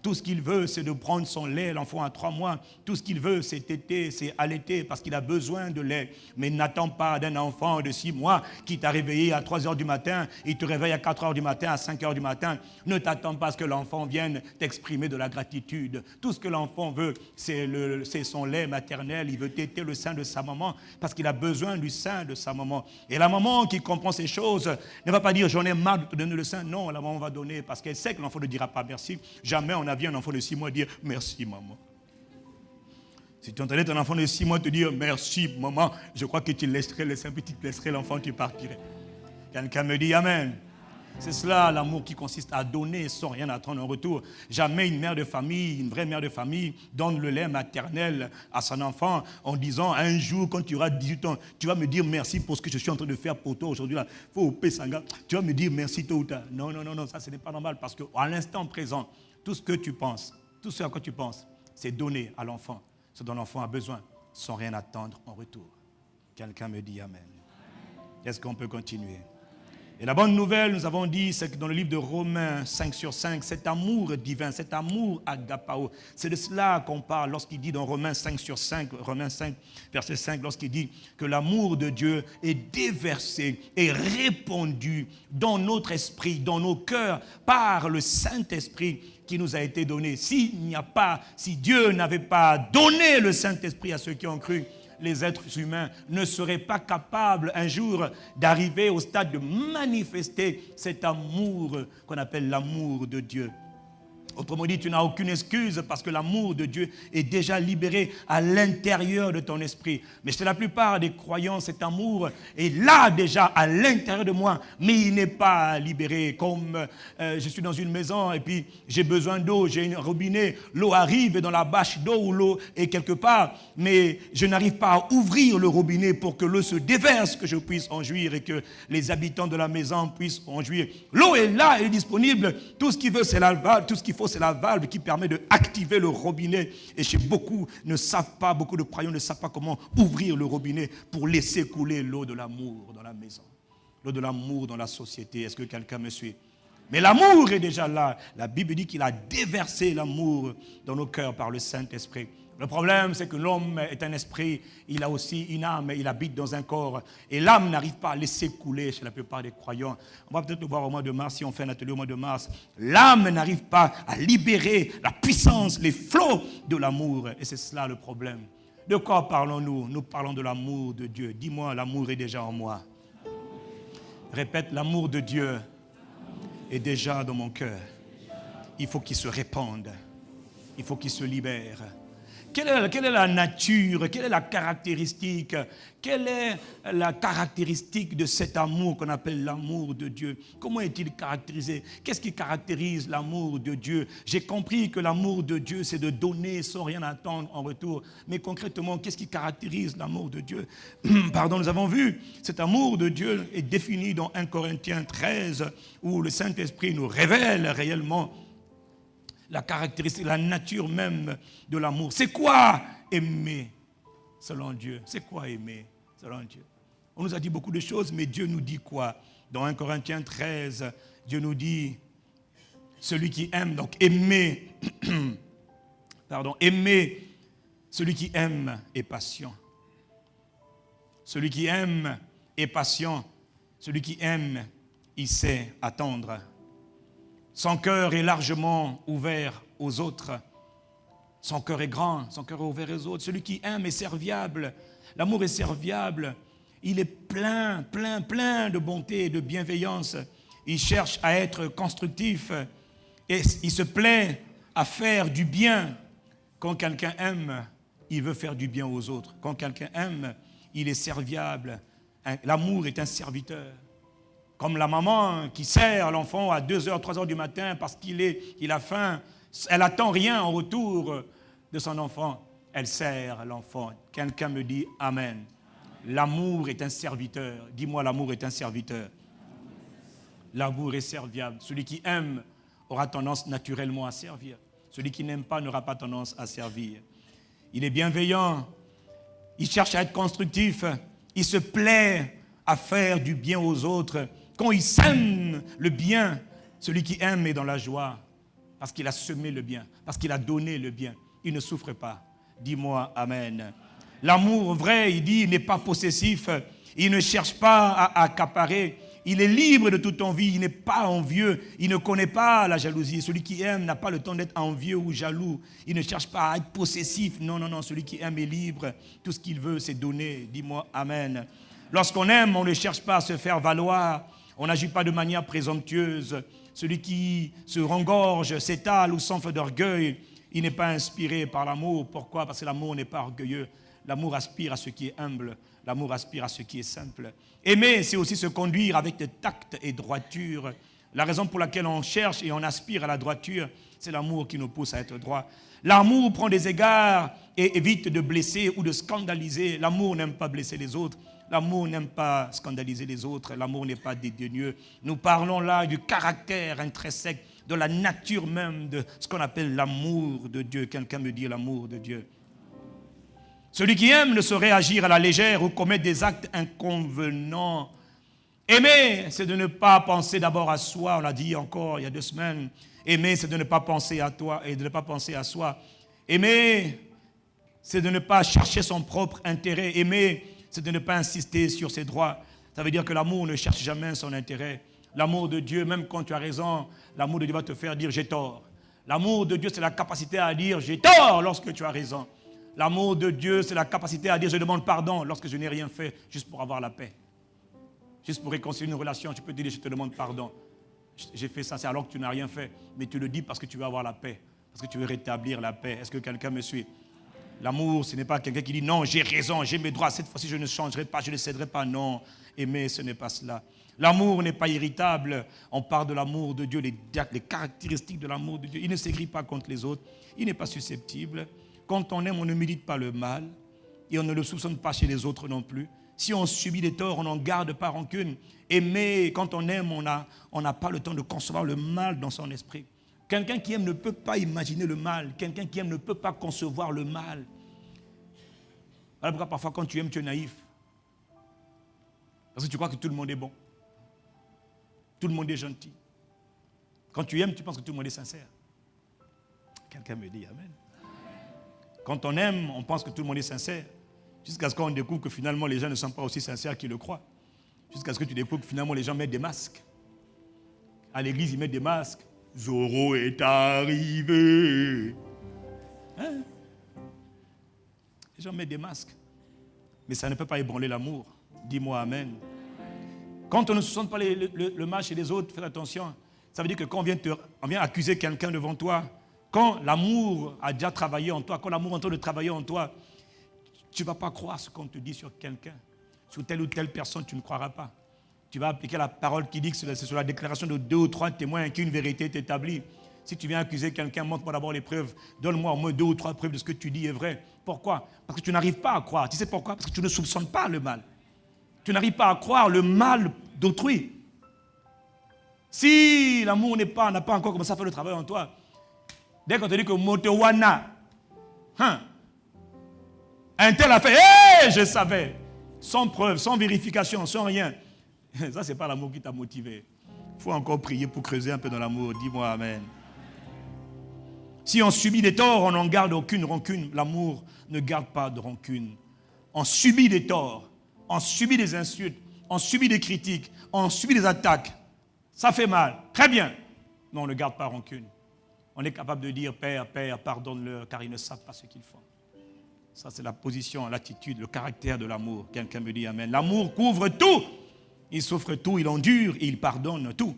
A: tout ce qu'il veut c'est de prendre son lait. L'enfant a 3 mois, tout ce qu'il veut c'est téter, c'est allaiter parce qu'il a besoin de lait. Mais n'attends pas d'un enfant de 6 mois qui t'a réveillé à 3 heures du matin, il te réveille à 4 heures du matin, à 5 heures du matin. Ne t'attends pas à ce que l'enfant vienne t'exprimer de la gratitude. Tout ce que l'enfant veut, c'est son lait maternel. Il veut téter le sein de sa maman parce qu'il a besoin du sein de sa maman. Et la maman qui comprend ces choses ne va pas dire j'en ai marre de te donner le sein. Non, la maman va donner parce qu'elle sait que l'enfant ne dira pas merci. Jamais on a vu un enfant de 6 mois dire merci maman. Si tu entendais ton enfant de 6 mois te dire merci maman, je crois que tu laisserais le sein, puis tu laisserais l'enfant, tu partirais. Quelqu'un me dit amen. C'est cela l'amour qui consiste à donner sans rien attendre en retour. Jamais une mère de famille, une vraie mère de famille, donne le lait maternel à son enfant en disant un jour quand tu auras 18 ans, tu vas me dire merci pour ce que je suis en train de faire pour toi aujourd'hui. Tu vas me dire merci tôt ou tard. Non, ça ce n'est pas normal parce qu'à l'instant présent, tout ce que tu penses, tout ce à quoi tu penses, c'est donner à l'enfant ce dont l'enfant a besoin sans rien attendre en retour. Quelqu'un me dit amen. Est-ce qu'on peut continuer? Et la bonne nouvelle, nous avons dit, c'est que dans le livre de Romains 5/5, cet amour divin, cet amour agapao, c'est de cela qu'on parle lorsqu'il dit dans Romains 5/5, Romains 5, verset 5, lorsqu'il dit que l'amour de Dieu est déversé et répandu dans notre esprit, dans nos cœurs, par le Saint-Esprit qui nous a été donné. Si Dieu n'avait pas donné le Saint-Esprit à ceux qui ont cru, les êtres humains ne seraient pas capables un jour d'arriver au stade de manifester cet amour qu'on appelle l'amour de Dieu. Autrement dit, tu n'as aucune excuse parce que l'amour de Dieu est déjà libéré à l'intérieur de ton esprit. Mais chez la plupart des croyants, cet amour est là déjà à l'intérieur de moi, mais il n'est pas libéré. Comme je suis dans une maison et puis j'ai besoin d'eau, j'ai un robinet, l'eau arrive dans la bâche d'eau où l'eau est quelque part, mais je n'arrive pas à ouvrir le robinet pour que l'eau se déverse, que je puisse en jouir et que les habitants de la maison puissent en jouir. L'eau est là, elle est disponible. Tout ce qu'il veut, c'est la valve, tout ce qu'il faut, c'est la valve qui permet d'activer le robinet. Et beaucoup de croyants ne savent pas comment ouvrir le robinet pour laisser couler l'eau de l'amour dans la maison. L'eau de l'amour dans la société. Est-ce que quelqu'un me suit? Mais l'amour est déjà là. La Bible dit qu'il a déversé l'amour dans nos cœurs par le Saint-Esprit. Le problème, c'est que l'homme est un esprit, il a aussi une âme, il habite dans un corps. Et l'âme n'arrive pas à laisser couler chez la plupart des croyants. On va peut-être le voir au mois de mars, si on fait un atelier au mois de mars. L'âme n'arrive pas à libérer la puissance, les flots de l'amour. Et c'est cela le problème. De quoi parlons-nous? Nous parlons de l'amour de Dieu. Dis-moi, l'amour est déjà en moi. Répète, l'amour de Dieu est déjà dans mon cœur. Il faut qu'il se répande. Il faut qu'il se libère. Quelle est la nature, quelle est la caractéristique de cet amour qu'on appelle l'amour de Dieu? Comment est-il caractérisé? Qu'est-ce qui caractérise l'amour de Dieu? J'ai compris que l'amour de Dieu, c'est de donner sans rien attendre en retour. Mais concrètement, qu'est-ce qui caractérise l'amour de Dieu? Nous avons vu, cet amour de Dieu est défini dans 1 Corinthiens 13, où le Saint-Esprit nous révèle réellement la caractéristique, la nature même de l'amour. C'est quoi aimer selon Dieu? C'est quoi aimer selon Dieu? On nous a dit beaucoup de choses, mais Dieu nous dit quoi? Dans 1 Corinthiens 13, Dieu nous dit, celui qui aime, donc aimer, aimer, celui qui aime est patient. Celui qui aime est patient. Celui qui aime, il sait attendre. Son cœur est largement ouvert aux autres. Son cœur est grand, son cœur est ouvert aux autres. Celui qui aime est serviable. L'amour est serviable. Il est plein de bonté et de bienveillance. Il cherche à être constructif. Et il se plaît à faire du bien. Quand quelqu'un aime, il veut faire du bien aux autres. Quand quelqu'un aime, il est serviable. L'amour est un serviteur. Comme la maman qui sert l'enfant à 2h, 3h du matin parce qu'il a faim. Elle n'attend rien en retour de son enfant. Elle sert l'enfant. Quelqu'un me dit Amen. L'amour est un serviteur. Dis-moi, l'amour est un serviteur. L'amour est serviable. Celui qui aime aura tendance naturellement à servir. Celui qui n'aime pas n'aura pas tendance à servir. Il est bienveillant. Il cherche à être constructif. Il se plaît à faire du bien aux autres. Quand il sème le bien, celui qui aime est dans la joie. Parce qu'il a semé le bien. Parce qu'il a donné le bien. Il ne souffre pas. Dis-moi Amen. L'amour vrai, il dit, il n'est pas possessif. Il ne cherche pas à accaparer. Il est libre de toute envie. Il n'est pas envieux. Il ne connaît pas la jalousie. Celui qui aime n'a pas le temps d'être envieux ou jaloux. Il ne cherche pas à être possessif. Non, non, non. Celui qui aime est libre. Tout ce qu'il veut, c'est donner. Dis-moi Amen. Lorsqu'on aime, on ne cherche pas à se faire valoir. On n'agit pas de manière présomptueuse. Celui qui se rengorge, s'étale ou s'enfle d'orgueil, il n'est pas inspiré par l'amour. Pourquoi? Parce que l'amour n'est pas orgueilleux. L'amour aspire à ce qui est humble. L'amour aspire à ce qui est simple. Aimer, c'est aussi se conduire avec tact et droiture. La raison pour laquelle on cherche et on aspire à la droiture, c'est l'amour qui nous pousse à être droit. L'amour prend des égards et évite de blesser ou de scandaliser. L'amour n'aime pas blesser les autres. L'amour n'aime pas scandaliser les autres. L'amour n'est pas dédaigneux. Nous parlons là du caractère intrinsèque, de la nature même de ce qu'on appelle l'amour de Dieu. Quelqu'un me dit l'amour de Dieu. Celui qui aime ne saurait agir à la légère ou commettre des actes inconvenants. Aimer, c'est de ne pas penser d'abord à soi. On l'a dit encore il y a 2 semaines. Aimer, c'est de ne pas penser à toi et de ne pas penser à soi. Aimer, c'est de ne pas chercher son propre intérêt. Aimer, c'est de ne pas insister sur ses droits. Ça veut dire que l'amour ne cherche jamais son intérêt. L'amour de Dieu, même quand tu as raison, l'amour de Dieu va te faire dire « j'ai tort ». L'amour de Dieu, c'est la capacité à dire « j'ai tort » lorsque tu as raison. L'amour de Dieu, c'est la capacité à dire « je demande pardon » lorsque je n'ai rien fait, juste pour avoir la paix. Juste pour réconcilier une relation, tu peux te dire « je te demande pardon ». J'ai fait ça, c'est alors que tu n'as rien fait. Mais tu le dis parce que tu veux avoir la paix. Parce que tu veux rétablir la paix. Est-ce que quelqu'un me suit? L'amour, ce n'est pas quelqu'un qui dit « non, j'ai raison, j'ai mes droits, cette fois-ci je ne changerai pas, je ne céderai pas ». Non, aimer, ce n'est pas cela. L'amour n'est pas irritable. On parle de l'amour de Dieu, les caractéristiques de l'amour de Dieu. Il ne s'aigrit pas contre les autres. Il n'est pas susceptible. Quand on aime, on ne médite pas le mal. Et on ne le soupçonne pas chez les autres non plus. Si on subit des torts, on n'en garde pas rancune. Aimer, quand on aime, on n'a pas le temps de concevoir le mal dans son esprit. Quelqu'un qui aime ne peut pas imaginer le mal. Quelqu'un qui aime ne peut pas concevoir le mal. Voilà pourquoi parfois quand tu aimes, tu es naïf. Parce que tu crois que tout le monde est bon. Tout le monde est gentil. Quand tu aimes, tu penses que tout le monde est sincère. Quelqu'un me dit Amen. Quand on aime, on pense que tout le monde est sincère. Jusqu'à ce qu'on découvre que finalement les gens ne sont pas aussi sincères qu'ils le croient. Jusqu'à ce que tu découvres que finalement les gens mettent des masques. À l'église, ils mettent des masques. Zorro est arrivé. Hein? Les gens mettent des masques. Mais ça ne peut pas ébranler l'amour. Dis-moi Amen. Quand on ne soupçonne pas le mal chez les autres, fais attention. Ça veut dire que quand on vient accuser quelqu'un devant toi, quand l'amour a déjà travaillé en toi, quand l'amour est en train de travailler en toi, tu ne vas pas croire ce qu'on te dit sur quelqu'un. Sur telle ou telle personne, tu ne croiras pas. Tu vas appliquer la parole qui dit que c'est sur la déclaration de 2 ou 3 témoins qu'une vérité est établie. Si tu viens accuser quelqu'un, montre-moi d'abord les preuves. Donne-moi au moins 2 ou 3 preuves de ce que tu dis est vrai. Pourquoi? Parce que tu n'arrives pas à croire. Tu sais pourquoi? Parce que tu ne soupçonnes pas le mal. Tu n'arrives pas à croire le mal d'autrui. Si l'amour n'a pas encore commencé à faire le travail en toi, dès qu'on te dit que Motewana, un tel a fait, hé, je savais, sans preuve, sans vérification, sans rien. Ça, ce n'est pas l'amour qui t'a motivé. Il faut encore prier pour creuser un peu dans l'amour. Dis-moi Amen. Si on subit des torts, on n'en garde aucune rancune. L'amour ne garde pas de rancune. On subit des torts, on subit des insultes, on subit des critiques, on subit des attaques. Ça fait mal, très bien. Mais on ne garde pas rancune. On est capable de dire, Père, pardonne-leur, car ils ne savent pas ce qu'ils font. Ça, c'est la position, l'attitude, le caractère de l'amour. Quelqu'un me dit Amen. L'amour couvre tout. Il souffre tout, il endure et il pardonne tout.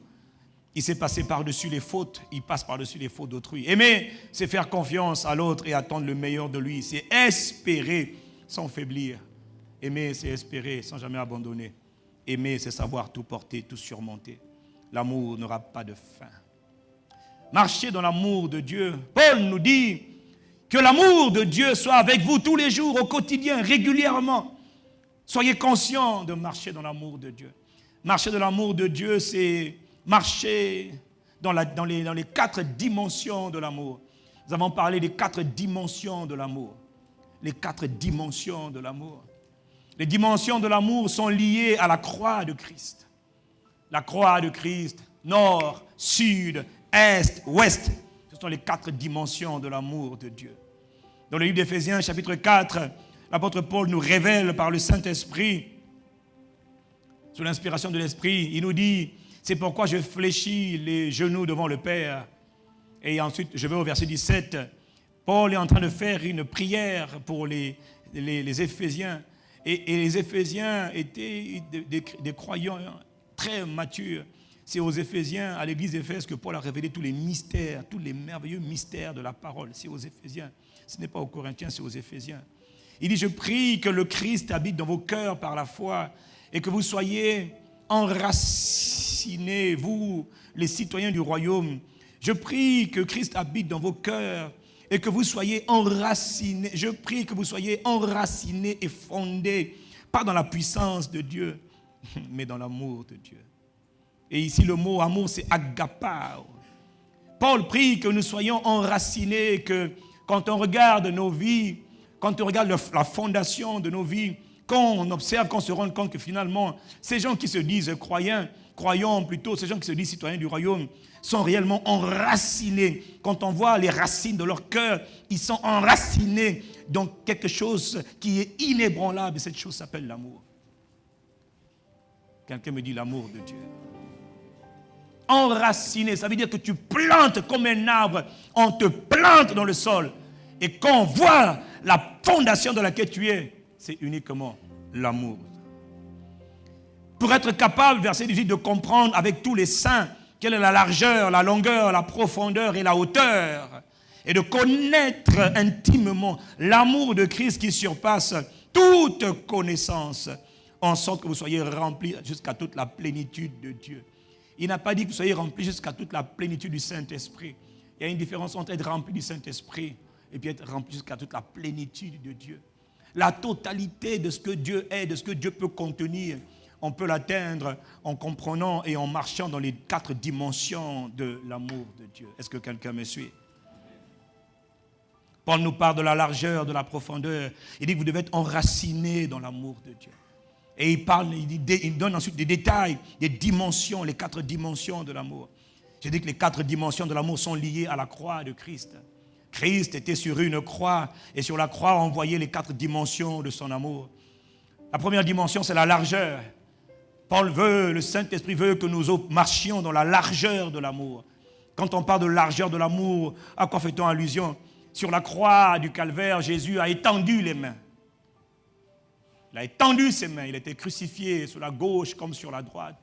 A: Il s'est passé par-dessus les fautes, il passe par-dessus les fautes d'autrui. Aimer, c'est faire confiance à l'autre et attendre le meilleur de lui. C'est espérer sans faiblir. Aimer, c'est espérer sans jamais abandonner. Aimer, c'est savoir tout porter, tout surmonter. L'amour n'aura pas de fin. Marchez dans l'amour de Dieu. Paul nous dit que l'amour de Dieu soit avec vous tous les jours, au quotidien, régulièrement. Soyez conscients de marcher dans l'amour de Dieu. Marcher dans l'amour de Dieu, c'est marcher dans les 4 dimensions de l'amour. Nous avons parlé des 4 dimensions de l'amour. Les 4 dimensions de l'amour. Les dimensions de l'amour sont liées à la croix de Christ. La croix de Christ, nord, sud, est, ouest. Ce sont les 4 dimensions de l'amour de Dieu. Dans le livre d'Éphésiens, chapitre 4, l'apôtre Paul nous révèle par le Saint-Esprit, sous l'inspiration de l'Esprit, il nous dit, c'est pourquoi je fléchis les genoux devant le Père. Et ensuite, je vais au verset 17. Paul est en train de faire une prière pour les Éphésiens. Et les Éphésiens étaient des croyants très matures. C'est aux Éphésiens, à l'église d'Éphèse, que Paul a révélé tous les mystères, tous les merveilleux mystères de la parole. C'est aux Éphésiens. Ce n'est pas aux Corinthiens, c'est aux Éphésiens. Il dit, je prie que le Christ habite dans vos cœurs par la foi et que vous soyez enracinés, vous, les citoyens du royaume. Je prie que Christ habite dans vos cœurs et que vous soyez enracinés. Je prie que vous soyez enracinés et fondés, pas dans la puissance de Dieu, mais dans l'amour de Dieu. Et ici, le mot amour, c'est agapao. Paul prie que nous soyons enracinés, que quand on regarde nos vies, quand on regarde la fondation de nos vies, quand on observe, qu'on se rende compte que finalement, ces gens qui se disent croyants plutôt, ces gens qui se disent citoyens du royaume, sont réellement enracinés. Quand on voit les racines de leur cœur, ils sont enracinés dans quelque chose qui est inébranlable. Et cette chose s'appelle l'amour. Quelqu'un me dit l'amour de Dieu. Enraciné, ça veut dire que tu plantes comme un arbre, on te plante dans le sol. Et quand on voit la fondation dans laquelle tu es, c'est uniquement l'amour. Pour être capable, verset 18, de comprendre avec tous les saints quelle est la largeur, la longueur, la profondeur et la hauteur, et de connaître intimement l'amour de Christ qui surpasse toute connaissance, en sorte que vous soyez remplis jusqu'à toute la plénitude de Dieu. Il n'a pas dit que vous soyez remplis jusqu'à toute la plénitude du Saint-Esprit. Il y a une différence entre être rempli du Saint-Esprit et puis être rempli jusqu'à toute la plénitude de Dieu. La totalité de ce que Dieu est, de ce que Dieu peut contenir, on peut l'atteindre en comprenant et en marchant dans les 4 dimensions de l'amour de Dieu. Est-ce que quelqu'un me suit? Paul nous parle de la largeur, de la profondeur. Il dit que vous devez être enracinés dans l'amour de Dieu. Et il donne ensuite des détails, des dimensions, les 4 dimensions de l'amour. Je dis que les 4 dimensions de l'amour sont liées à la croix de Christ. Christ était sur une croix et sur la croix on voyait les 4 dimensions de son amour. La première dimension, c'est la largeur. Le Saint-Esprit veut que nous marchions dans la largeur de l'amour. Quand on parle de largeur de l'amour, à quoi fait-on allusion? Sur la croix du Calvaire, Jésus a étendu les mains. Il a étendu ses mains. Il a été crucifié sur la gauche comme sur la droite.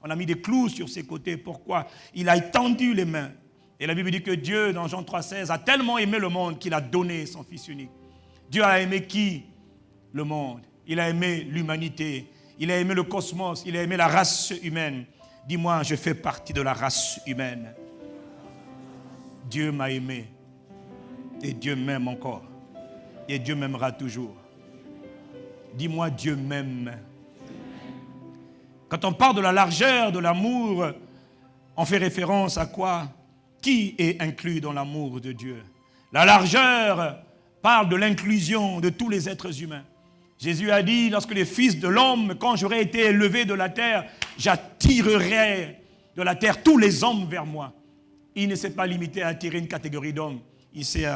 A: On a mis des clous sur ses côtés. Pourquoi? Il a étendu les mains. Et la Bible dit que Dieu, dans Jean 3,16, a tellement aimé le monde qu'il a donné son Fils unique. Dieu a aimé qui? Le monde. Il a aimé l'humanité. Il a aimé le cosmos. Il a aimé la race humaine. Dis-moi, je fais partie de la race humaine. Dieu m'a aimé. Et Dieu m'aime encore. Et Dieu m'aimera toujours. Dis-moi, Dieu m'aime. Quand on parle de la largeur de l'amour, on fait référence à quoi? Qui est inclus dans l'amour de Dieu? La largeur parle de l'inclusion de tous les êtres humains. Jésus a dit, lorsque les fils de l'homme, quand j'aurai été élevé de la terre, j'attirerai de la terre tous les hommes vers moi. Il ne s'est pas limité à attirer une catégorie d'hommes. Il s'est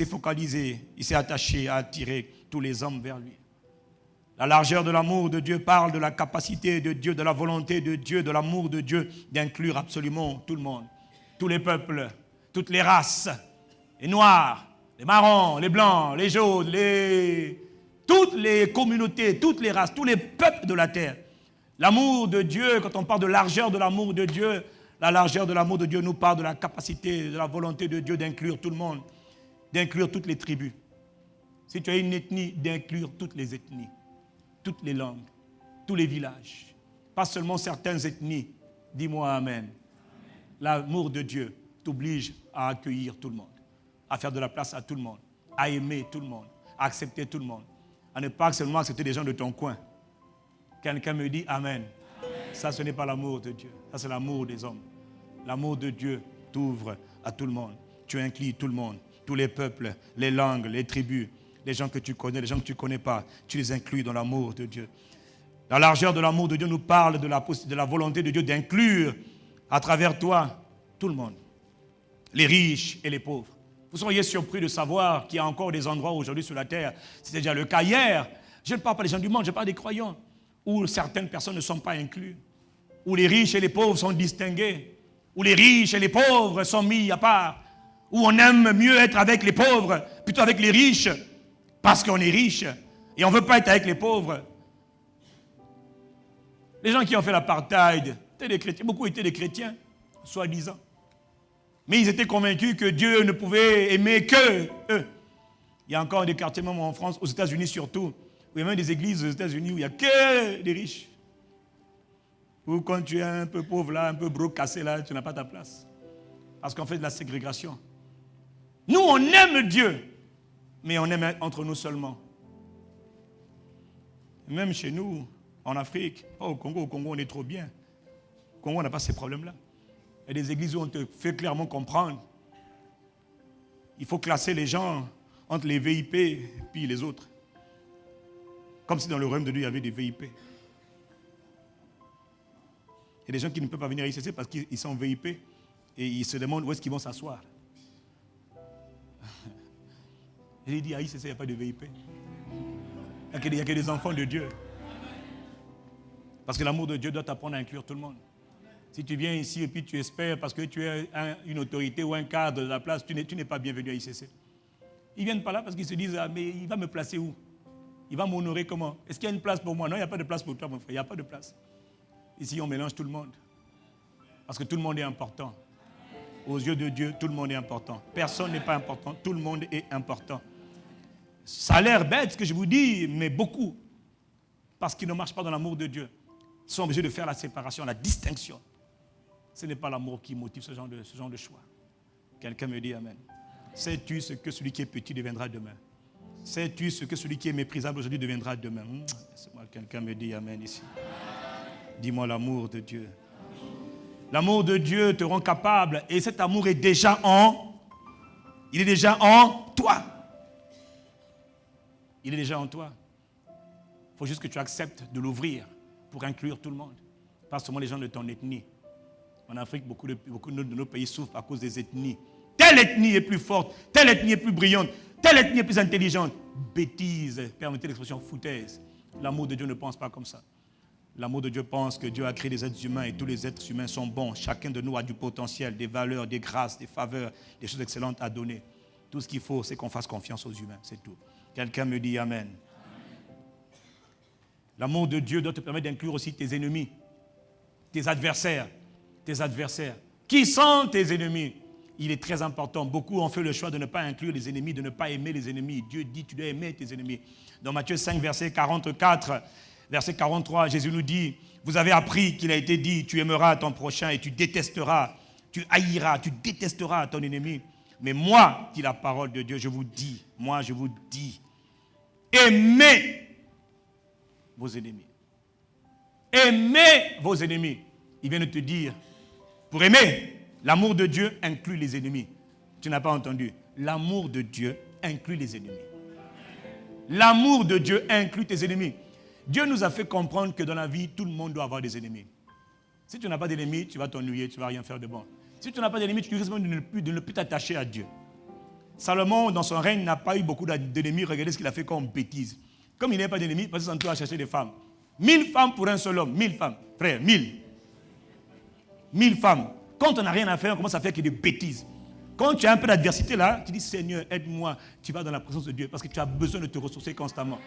A: focalisé, il s'est attaché à attirer tous les hommes vers lui. La largeur de l'amour de Dieu parle de la capacité de Dieu, de la volonté de Dieu, de l'amour de Dieu, d'inclure absolument tout le monde, tous les peuples, toutes les races, les noirs, les marrons, les blancs, les jaunes, toutes les communautés, toutes les races, tous les peuples de la terre. L'amour de Dieu, quand on parle de largeur de l'amour de Dieu, la largeur de l'amour de Dieu nous parle de la capacité, de la volonté de Dieu d'inclure tout le monde, d'inclure toutes les tribus. Si tu as une ethnie, d'inclure toutes les ethnies, toutes les langues, tous les villages, pas seulement certaines ethnies. Dis-moi Amen. L'amour de Dieu t'oblige à accueillir tout le monde, à faire de la place à tout le monde, à aimer tout le monde, à accepter tout le monde, à ne pas seulement accepter les gens de ton coin. Quelqu'un me dit Amen. Ça, ce n'est pas l'amour de Dieu. Ça, c'est l'amour des hommes. L'amour de Dieu t'ouvre à tout le monde. Tu inclus tout le monde, tous les peuples, les langues, les tribus, les gens que tu connais, les gens que tu ne connais pas. Tu les inclus dans l'amour de Dieu. La largeur de l'amour de Dieu nous parle de la volonté de Dieu d'inclure à travers toi tout le monde. Les riches et les pauvres. Vous seriez surpris de savoir qu'il y a encore des endroits aujourd'hui sur la terre, c'était déjà le cas hier, je ne parle pas des gens du monde, je parle des croyants, où certaines personnes ne sont pas incluses, où les riches et les pauvres sont distingués, où les riches et les pauvres sont mis à part, où on aime mieux être avec les pauvres plutôt avec les riches, parce qu'on est riche, et on ne veut pas être avec les pauvres. Les gens qui ont fait l'apartheid, étaient des chrétiens, beaucoup étaient des chrétiens, soi-disant. Mais ils étaient convaincus que Dieu ne pouvait aimer que eux. Il y a encore des quartiers, même en France, aux États-Unis surtout, où il y a même des églises aux États-Unis où il n'y a que des riches. Ou quand tu es un peu pauvre là, un peu broc cassé là, tu n'as pas ta place. Parce qu'on fait de la ségrégation. Nous, on aime Dieu, mais on aime entre nous seulement. Même chez nous, en Afrique, au Congo, on est trop bien. Au Congo, on n'a pas ces problèmes-là. Il y a des églises où on te fait clairement comprendre. Il faut classer les gens entre les VIP et puis les autres. Comme si dans le royaume de Dieu, il y avait des VIP. Il y a des gens qui ne peuvent pas venir à ICC parce qu'ils sont VIP et ils se demandent où est-ce qu'ils vont s'asseoir. Il dit à ICC, il n'y a pas de VIP. Il n'y a que des enfants de Dieu. Parce que l'amour de Dieu doit t'apprendre à inclure tout le monde. Si tu viens ici et puis tu espères parce que tu es une autorité ou un cadre de la place, tu n'es pas bienvenu à ICC. Ils ne viennent pas là parce qu'ils se disent, ah, mais il va me placer où? Il va m'honorer comment? Est-ce qu'il y a une place pour moi? Non, il n'y a pas de place pour toi, mon frère. Il n'y a pas de place. Ici, on mélange tout le monde. Parce que tout le monde est important. Aux yeux de Dieu, tout le monde est important. Personne n'est pas important. Tout le monde est important. Ça a l'air bête ce que je vous dis, mais beaucoup, parce qu'ils ne marchent pas dans l'amour de Dieu, sont obligés de faire la séparation, la distinction. Ce n'est pas l'amour qui motive ce genre de choix. Quelqu'un me dit Amen. Sais-tu ce que celui qui est petit deviendra demain? Sais-tu ce que celui qui est méprisable aujourd'hui deviendra demain? Quelqu'un me dit Amen ici. Dis-moi l'amour de Dieu. L'amour de Dieu te rend capable et cet amour est déjà il est déjà en toi. Il est déjà en toi. Il faut juste que tu acceptes de l'ouvrir pour inclure tout le monde. Pas seulement les gens de ton ethnie. En Afrique, beaucoup de nos pays souffrent à cause des ethnies. Telle ethnie est plus forte, telle ethnie est plus brillante, telle ethnie est plus intelligente. Bêtise, permettez l'expression foutaise. L'amour de Dieu ne pense pas comme ça. L'amour de Dieu pense que Dieu a créé des êtres humains et tous les êtres humains sont bons. Chacun de nous a du potentiel, des valeurs, des grâces, des faveurs, des choses excellentes à donner. Tout ce qu'il faut, c'est qu'on fasse confiance aux humains, c'est tout. Quelqu'un me dit Amen. L'amour de Dieu doit te permettre d'inclure aussi tes ennemis, tes adversaires. Tes adversaires. Qui sont tes ennemis? Il est très important. Beaucoup ont fait le choix de ne pas inclure les ennemis, de ne pas aimer les ennemis. Dieu dit, tu dois aimer tes ennemis. Dans Matthieu 5, verset 44, verset 43, Jésus nous dit, vous avez appris qu'il a été dit, tu aimeras ton prochain et tu détesteras, tu haïras, tu détesteras ton ennemi. Mais moi, dit la parole de Dieu, je vous dis, aimez vos ennemis. Aimez vos ennemis. Il vient de te dire, pour aimer, l'amour de Dieu inclut les ennemis. Tu n'as pas entendu. L'amour de Dieu inclut les ennemis. L'amour de Dieu inclut tes ennemis. Dieu nous a fait comprendre que dans la vie, tout le monde doit avoir des ennemis. Si tu n'as pas d'ennemis, tu vas t'ennuyer, tu ne vas rien faire de bon. Si tu n'as pas d'ennemis, tu risques même de ne plus t'attacher à Dieu. Salomon, dans son règne, n'a pas eu beaucoup d'ennemis. Regardez ce qu'il a fait comme bêtise. Comme il n'avait pas d'ennemis, il passait son tour à chercher des femmes. 1000 femmes pour un seul homme. 1000 femmes. Frère, 1000. 1000 femmes. Quand on n'a rien à faire, on commence à faire que des bêtises. Quand tu as un peu d'adversité là, tu dis Seigneur, aide-moi. Tu vas dans la présence de Dieu parce que tu as besoin de te ressourcer constamment.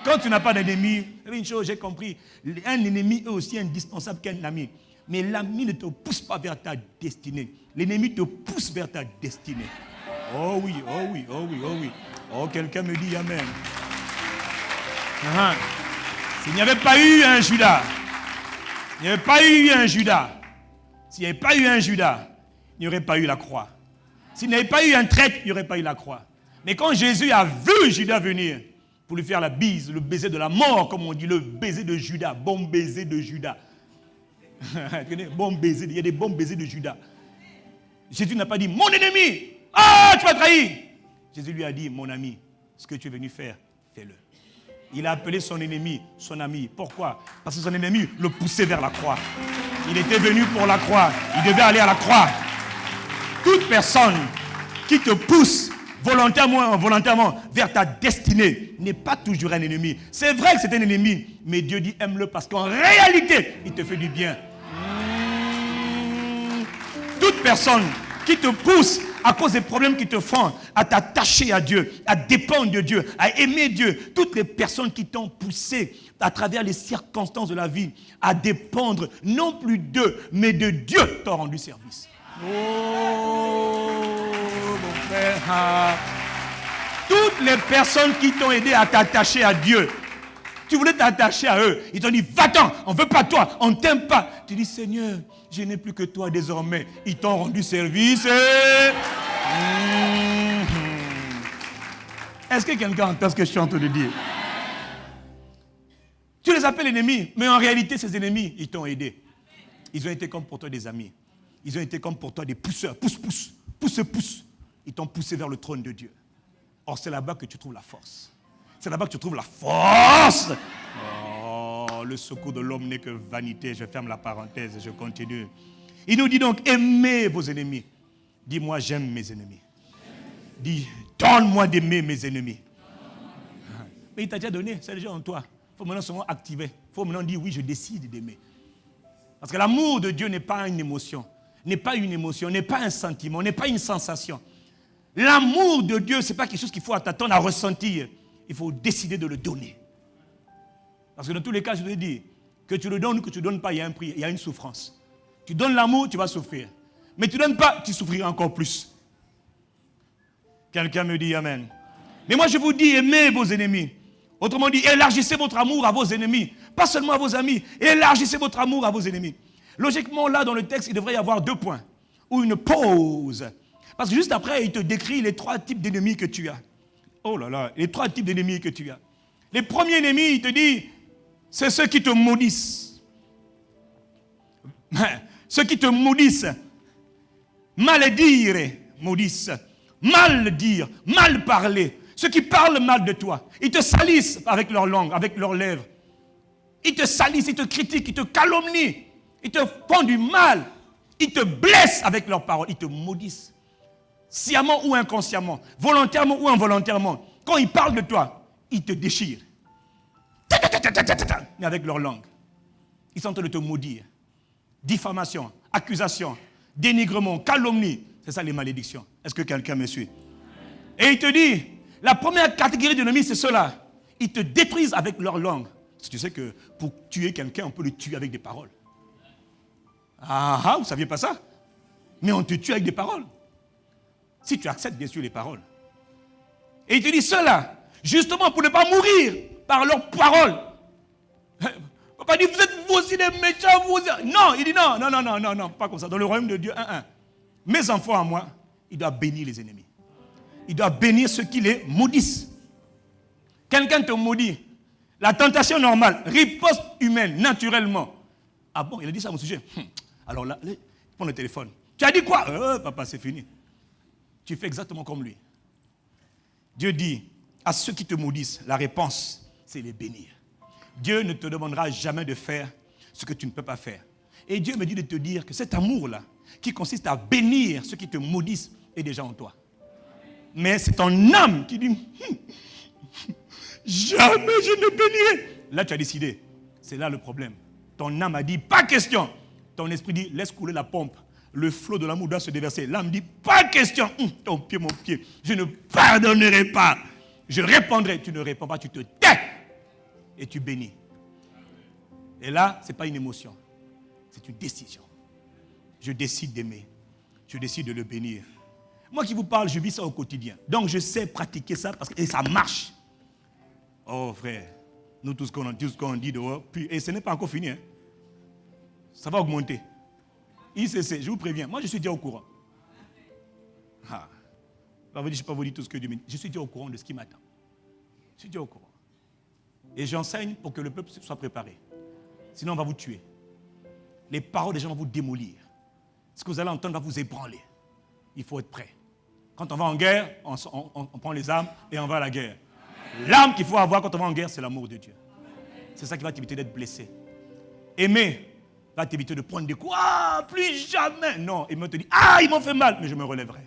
A: Quand tu n'as pas d'ennemi, une chose, j'ai compris, un ennemi est aussi indispensable qu'un ami. Mais l'ami ne te pousse pas vers ta destinée. L'ennemi te pousse vers ta destinée. Oh oui, oh oui, oh oui, oh oui. Oh, quelqu'un me dit Amen. S'il n'y avait pas eu un Judas, il n'y avait pas eu un Judas. S'il n'y avait pas eu un Judas, il n'y aurait pas eu la croix. S'il n'y avait pas eu un traître, il n'y aurait pas eu la croix. Mais quand Jésus a vu Judas venir pour lui faire la bise, le baiser de la mort, comme on dit, le baiser de Judas, bon baiser de Judas. Bon baiser, il y a des bons baisers de Judas. Jésus n'a pas dit, mon ennemi, ah, tu m'as trahi. Jésus lui a dit, mon ami, ce que tu es venu faire, fais-le. Il a appelé son ennemi, son ami. Pourquoi? Parce que son ennemi le poussait vers la croix. Il était venu pour la croix. Il devait aller à la croix. Toute personne qui te pousse volontairement ou involontairement vers ta destinée n'est pas toujours un ennemi. C'est vrai que c'est un ennemi, mais Dieu dit aime-le parce qu'en réalité, il te fait du bien. Toute personne qui te pousse à cause des problèmes qui te font à t'attacher à Dieu, à dépendre de Dieu, à aimer Dieu, toutes les personnes qui t'ont poussé à travers les circonstances de la vie à dépendre non plus d'eux, mais de Dieu t'ont rendu service. Oh, mon frère. Toutes les personnes qui t'ont aidé à t'attacher à Dieu, tu voulais t'attacher à eux, ils t'ont dit, va-t'en, on ne veut pas toi, on ne t'aime pas. Tu dis, Seigneur, je n'ai plus que toi désormais. Ils t'ont rendu service. Est-ce que quelqu'un entend ce que je suis en train de dire? Tu les appelles ennemis, mais en réalité, ces ennemis, ils t'ont aidé. Ils ont été comme pour toi des amis. Ils ont été comme pour toi des pousseurs. Pousse. Ils t'ont poussé vers le trône de Dieu. Or, c'est là-bas que tu trouves la force. C'est là-bas que tu trouves la force. Oh, le secours de l'homme n'est que vanité. Je ferme la parenthèse et je continue. Il nous dit donc, aimez vos ennemis. Dis-moi, j'aime mes ennemis. Dis, donne-moi d'aimer mes ennemis. Mais il t'a déjà donné, c'est déjà en toi. Il faut maintenant seulement activer. Il faut maintenant dire, oui, je décide d'aimer. Parce que l'amour de Dieu n'est pas une émotion. N'est pas une émotion, n'est pas un sentiment, n'est pas une sensation. L'amour de Dieu, ce n'est pas quelque chose qu'il faut t'attendre à ressentir. Il faut décider de le donner. Parce que dans tous les cas, je te dis, que tu le donnes ou que tu ne donnes pas, il y a un prix, il y a une souffrance. Tu donnes l'amour, tu vas souffrir. Mais tu ne donnes pas, tu souffriras encore plus. Quelqu'un me dit Amen. Mais moi je vous dis, aimez vos ennemis. Autrement dit, élargissez votre amour à vos ennemis. Pas seulement à vos amis, élargissez votre amour à vos ennemis. Logiquement, là, dans le texte, il devrait y avoir 2 points. Ou une pause. Parce que juste après, il te décrit les 3 types d'ennemis que tu as. Oh là là, les 3 types d'ennemis que tu as. Les premiers ennemis, il te dit, c'est ceux qui te maudissent. Ceux qui te maudissent. Malédire, maudissent. Mal dire, mal parler. Ceux qui parlent mal de toi. Ils te salissent avec leur langue, avec leurs lèvres. Ils te salissent, ils te critiquent, ils te calomnient. Ils te font du mal. Ils te blessent avec leurs paroles. Ils te maudissent. Sciemment ou inconsciemment, volontairement ou involontairement. Quand ils parlent de toi, ils te déchirent. Mais avec leur langue. Ils sont en train de te maudire. Diffamation, accusation, dénigrement, calomnie. C'est ça les malédictions. Est-ce que quelqu'un me suit? Et il te dit, la première catégorie d'ennemis, c'est ceux-là. Ils te détruisent avec leur langue. Tu sais que pour tuer quelqu'un, on peut le tuer avec des paroles. Ah, vous ne saviez pas ça? Mais on te tue avec des paroles. Si tu acceptes bien sûr les paroles. Et il te dit cela, justement pour ne pas mourir par leurs paroles. On ne pas dire vous êtes vous aussi des méchants, vous. Non, il dit non, pas comme ça. Dans le royaume de Dieu, mes enfants à moi, il doit bénir les ennemis. Il doit bénir ceux qui les maudissent. Quelqu'un te maudit. La tentation normale, riposte humaine, naturellement. Ah bon, il a dit ça à mon sujet. Alors là, prends le téléphone. Tu as dit quoi? Papa, c'est fini. Tu fais exactement comme lui. Dieu dit à ceux qui te maudissent, la réponse, c'est les bénir. Dieu ne te demandera jamais de faire ce que tu ne peux pas faire. Et Dieu me dit de te dire que cet amour-là, qui consiste à bénir ceux qui te maudissent, est déjà en toi. Mais c'est ton âme qui dit, jamais je ne bénirai. Là, tu as décidé. C'est là le problème. Ton âme a dit, pas question. Ton esprit dit, laisse couler la pompe. Le flot de l'amour doit se déverser. L'âme dit, pas question. Ton pied, mon pied. Je ne pardonnerai pas. Je répondrai. Tu ne réponds pas, tu te tais. Et tu bénis. Et là, ce n'est pas une émotion. C'est une décision. Je décide d'aimer. Je décide de le bénir. Moi qui vous parle, je vis ça au quotidien. Donc je sais pratiquer ça parce que ça marche. Oh frère, Nous, tout ce qu'on dit dehors, puis, et ce n'est pas encore fini. Hein. Ça va augmenter. ICC, je vous préviens, moi je suis déjà au courant. Ah. Je ne vais pas vous dire tout ce que Dieu me dit. Je suis déjà au courant de ce qui m'attend. Je suis déjà au courant. Et j'enseigne pour que le peuple soit préparé. Sinon, on va vous tuer. Les paroles des gens vont vous démolir. Ce que vous allez entendre va vous ébranler. Il faut être prêt. Quand on va en guerre, on prend les armes et on va à la guerre. L'arme qu'il faut avoir quand on va en guerre, c'est l'amour de Dieu. C'est ça qui va t'éviter d'être blessé. Aimer va t'éviter de prendre des coups. Ah, plus jamais. Non, il me te dit, ah, ils m'ont fait mal, mais je me relèverai.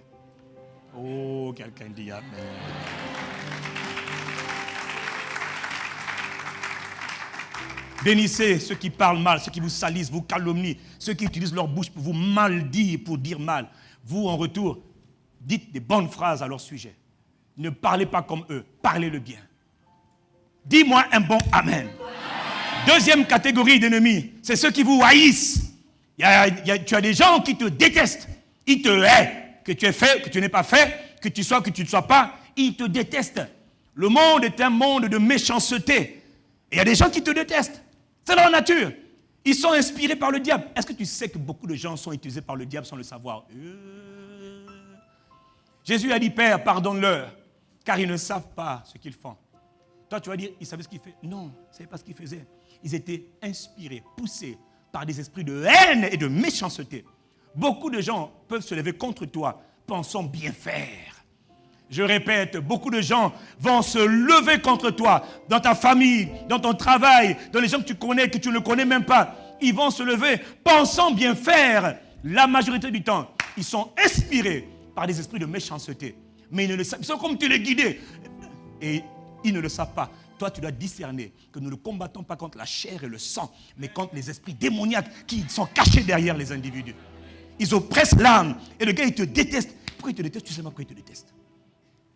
A: Oh, quelqu'un dit amen. Bénissez ceux qui parlent mal, ceux qui vous salissent, vous calomnient, ceux qui utilisent leur bouche pour vous maldire, pour dire mal. Vous, en retour, dites des bonnes phrases à leur sujet. Ne parlez pas comme eux, parlez le bien. Dis-moi un bon amen. Deuxième catégorie d'ennemis, c'est ceux qui vous haïssent. Tu as des gens qui te détestent. Ils te haïssent. Que tu aies fait, que tu n'aies pas fait, que tu sois, que tu ne sois pas, ils te détestent. Le monde est un monde de méchanceté. Et il y a des gens qui te détestent. C'est leur nature. Ils sont inspirés par le diable. Est-ce que tu sais que beaucoup de gens sont utilisés par le diable sans le savoir? Jésus a dit, Père, pardonne-leur, car ils ne savent pas ce qu'ils font. Toi, tu vas dire, ils savaient ce qu'ils faisaient. Non, ils ne savaient pas ce qu'ils faisaient. Ils étaient inspirés, poussés par des esprits de haine et de méchanceté. Beaucoup de gens peuvent se lever contre toi, pensant bien faire. Je répète, beaucoup de gens vont se lever contre toi, dans ta famille, dans ton travail, dans les gens que tu connais, que tu ne connais même pas. Ils vont se lever pensant bien faire. La majorité du temps, ils sont inspirés par des esprits de méchanceté. Mais ils ne le savent. Ils sont comme tu les guidais. Et ils ne le savent pas. Toi, tu dois discerner que nous ne combattons pas contre la chair et le sang, mais contre les esprits démoniaques qui sont cachés derrière les individus. Ils oppressent l'âme. Et le gars, il te déteste. Pourquoi il te déteste? Tu sais pas pourquoi il te déteste.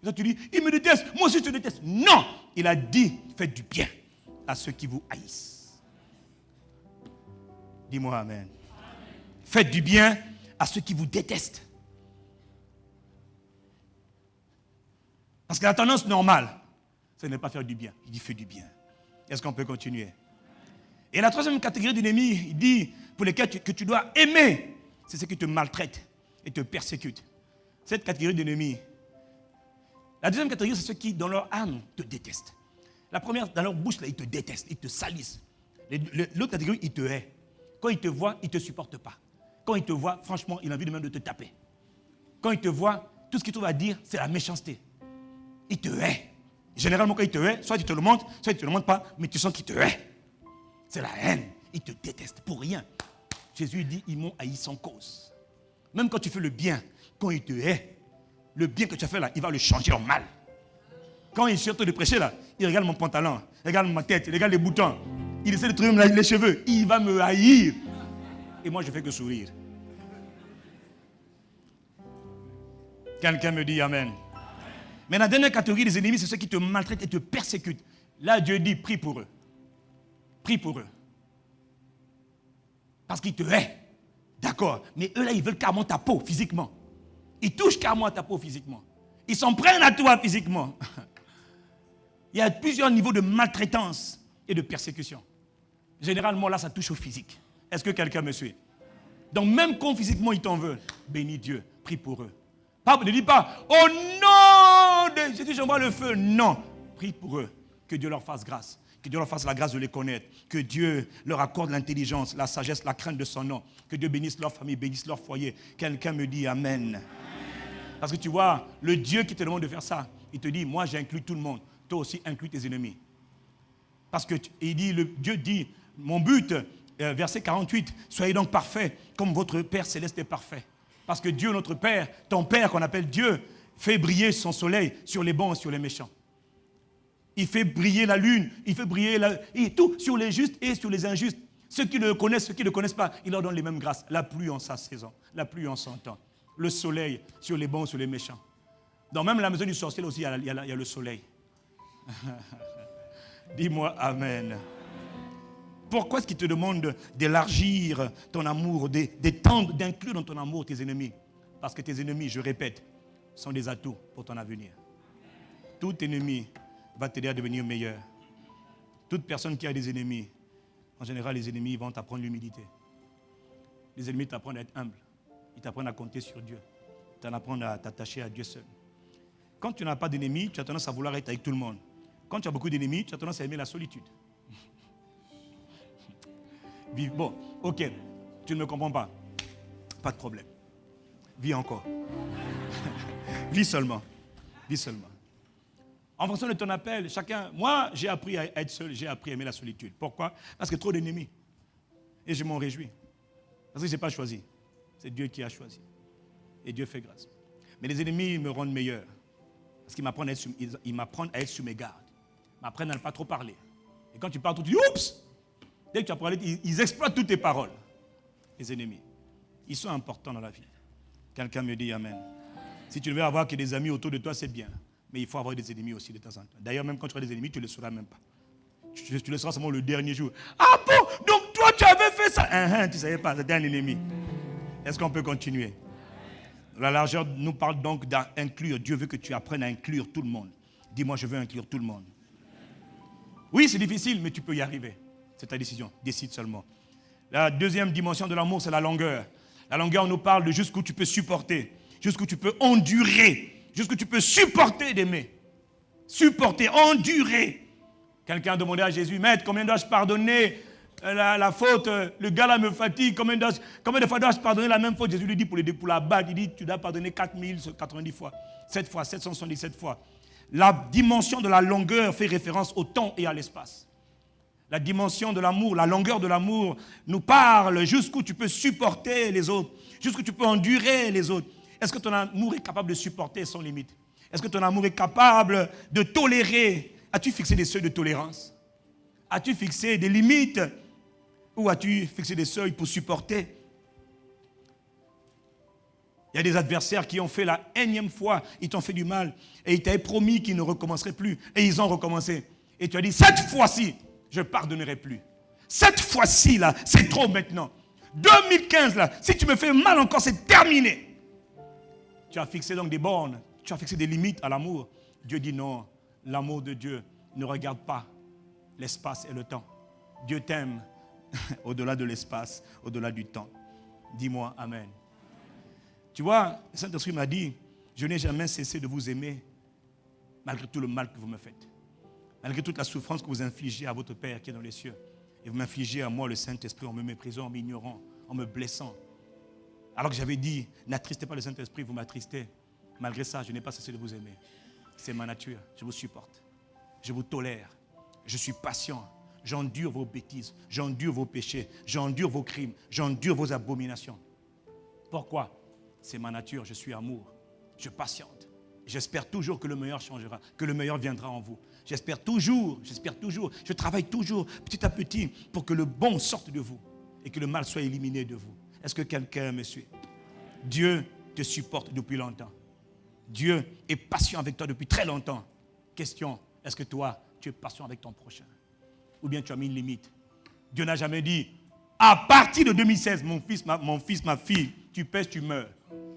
A: Et toi, tu dis, il me déteste. Moi aussi, je te déteste. Non. Il a dit, faites du bien à ceux qui vous haïssent. Dis-moi amen. Amen. Faites du bien à ceux qui vous détestent. Parce que la tendance normale, ce n'est pas faire du bien. Il dit, fais du bien. Est-ce qu'on peut continuer? Et la troisième catégorie d'ennemis, il dit, pour lesquels que tu dois aimer, c'est ceux qui te maltraitent et te persécutent. Cette catégorie d'ennemis. La deuxième catégorie, c'est ceux qui, dans leur âme, te détestent. La première, dans leur bouche, là, ils te détestent, ils te salissent. L'autre catégorie, ils te haïssent. Quand ils te voient, ils ne te supportent pas. Quand ils te voient, franchement, ils ont envie de même de te taper. Quand ils te voient, tout ce qu'ils trouvent à dire, c'est la méchanceté. Ils te haïssent. Généralement, quand ils te haïssent, soit ils te le montrent, soit ils ne te le montrent pas, mais tu sens qu'ils te haïssent. C'est la haine. Ils te détestent pour rien. Jésus dit, ils m'ont haï sans cause. Même quand tu fais le bien, quand il te hait, le bien que tu as fait là, il va le changer en mal. Quand il cherche de prêcher là, il regarde mon pantalon, il regarde ma tête, il regarde les boutons, il essaie de trouver les cheveux, il va me haïr. Et moi je fais que sourire. Quelqu'un me dit amen. Mais la dernière catégorie des ennemis, c'est ceux qui te maltraitent et te persécutent. Là, Dieu dit, prie pour eux. Prie pour eux. Parce qu'ils te haïssent. D'accord. Mais eux là, ils veulent carrément ta peau physiquement. Ils touchent carrément à ta peau physiquement. Ils s'en prennent à toi physiquement. Il y a plusieurs niveaux de maltraitance et de persécution. Généralement, là, ça touche au physique. Est-ce que quelqu'un me suit? Donc, même quand physiquement ils t'en veulent, bénis Dieu, prie pour eux. Ne dis pas, oh non, Jésus, j'envoie le feu. Non, prie pour eux, que Dieu leur fasse grâce. Que Dieu leur fasse la grâce de les connaître. Que Dieu leur accorde l'intelligence, la sagesse, la crainte de son nom. Que Dieu bénisse leur famille, bénisse leur foyer. Quelqu'un me dit amen. Parce que tu vois, le Dieu qui te demande de faire ça, il te dit, moi j'inclus tout le monde. Toi aussi inclus tes ennemis. Parce que Dieu dit, mon but, verset 48, soyez donc parfaits comme votre Père Céleste est parfait. Parce que Dieu, notre Père, ton Père qu'on appelle Dieu, fait briller son soleil sur les bons et sur les méchants. Il fait briller la lune, il fait briller et tout sur les justes et sur les injustes. Ceux qui le connaissent, ceux qui ne le connaissent pas, il leur donne les mêmes grâces. La pluie en sa saison, la pluie en son temps. Le soleil sur les bons et sur les méchants. Dans même la maison du sorcier aussi, il y a le soleil. Dis-moi amen. Pourquoi est-ce qu'il te demande d'élargir ton amour, d'étendre, d'inclure dans ton amour tes ennemis? Parce que tes ennemis, je répète, sont des atouts pour ton avenir. Tout ennemi va t'aider à devenir meilleur. Toute personne qui a des ennemis, en général, les ennemis vont t'apprendre l'humilité. Les ennemis t'apprennent à être humble. Ils t'apprennent à compter sur Dieu. Ils t'apprennent à t'attacher à Dieu seul. Quand tu n'as pas d'ennemis, tu as tendance à vouloir être avec tout le monde. Quand tu as beaucoup d'ennemis, tu as tendance à aimer la solitude. Bon, ok, tu ne me comprends pas. Pas de problème. Vis encore. Vis seulement. Vis seulement. En fonction de ton appel, chacun... Moi, j'ai appris à être seul, j'ai appris à aimer la solitude. Pourquoi? Parce que trop d'ennemis. Et je m'en réjouis. Parce que je n'ai pas choisi. C'est Dieu qui a choisi. Et Dieu fait grâce. Mais les ennemis me rendent meilleur. Parce qu'ils m'apprennent à être sur mes gardes. Ils m'apprennent à ne pas trop parler. Et quand tu parles, tu dis « Oups !» Dès que tu as parlé, ils exploitent toutes tes paroles. Les ennemis. Ils sont importants dans la vie. Quelqu'un me dit Amen. Si tu ne veux avoir que des amis autour de toi, c'est bien. Mais il faut avoir des ennemis aussi de temps en temps. D'ailleurs, même quand tu auras des ennemis, tu ne le sauras même pas. Tu le sauras seulement le dernier jour. Ah bon? Donc toi, tu avais fait ça? Tu ne savais pas, c'était un ennemi. Est-ce qu'on peut continuer? La largeur nous parle donc d'inclure. Dieu veut que tu apprennes à inclure tout le monde. Dis-moi, je veux inclure tout le monde. Oui, c'est difficile, mais tu peux y arriver. C'est ta décision. Décide seulement. La deuxième dimension de l'amour, c'est la longueur. La longueur nous parle de jusqu'où tu peux supporter, jusqu'où tu peux endurer, jusqu'où tu peux supporter d'aimer. Supporter, endurer. Quelqu'un a demandé à Jésus, Maître, combien dois-je pardonner la faute? Le gars là me fatigue. Combien de fois dois-je pardonner la même faute? Jésus lui dit pour la balle, il dit tu dois pardonner 4090 fois, 7 fois, 777 fois. La dimension de la longueur fait référence au temps et à l'espace. La dimension de l'amour, la longueur de l'amour nous parle jusqu'où tu peux supporter les autres, jusqu'où tu peux endurer les autres. Est-ce que ton amour est capable de supporter sans limite? Est-ce que ton amour est capable de tolérer? As-tu fixé des seuils de tolérance? As-tu fixé des limites? Ou as-tu fixé des seuils pour supporter? Il y a des adversaires qui ont fait la énième fois, ils t'ont fait du mal et ils t'avaient promis qu'ils ne recommenceraient plus et ils ont recommencé. Et tu as dit, cette fois-ci, je ne pardonnerai plus. Cette fois-ci, là, c'est trop maintenant. 2015, là, si tu me fais mal encore, c'est terminé. Tu as fixé donc des bornes, tu as fixé des limites à l'amour. Dieu dit non, l'amour de Dieu ne regarde pas l'espace et le temps. Dieu t'aime au-delà de l'espace, au-delà du temps. Dis-moi Amen. Tu vois, le Saint-Esprit m'a dit, je n'ai jamais cessé de vous aimer malgré tout le mal que vous me faites. Malgré toute la souffrance que vous infligez à votre Père qui est dans les cieux. Et vous m'infligez à moi le Saint-Esprit en me méprisant, en m'ignorant, en me blessant. Alors que j'avais dit, n'attristez pas le Saint-Esprit, vous m'attristez. Malgré ça, je n'ai pas cessé de vous aimer. C'est ma nature, je vous supporte. Je vous tolère. Je suis patient. J'endure vos bêtises, j'endure vos péchés, j'endure vos crimes, j'endure vos abominations. Pourquoi? C'est ma nature, je suis amour. Je patiente. J'espère toujours que le meilleur changera, que le meilleur viendra en vous. J'espère toujours, je travaille toujours petit à petit pour que le bon sorte de vous et que le mal soit éliminé de vous. Est-ce que quelqu'un me suit? Dieu te supporte depuis longtemps. Dieu est patient avec toi depuis très longtemps. Question, est-ce que toi, tu es patient avec ton prochain? Ou bien tu as mis une limite? Dieu n'a jamais dit, à partir de 2016, mon fils, ma fille, tu pèches, tu meurs.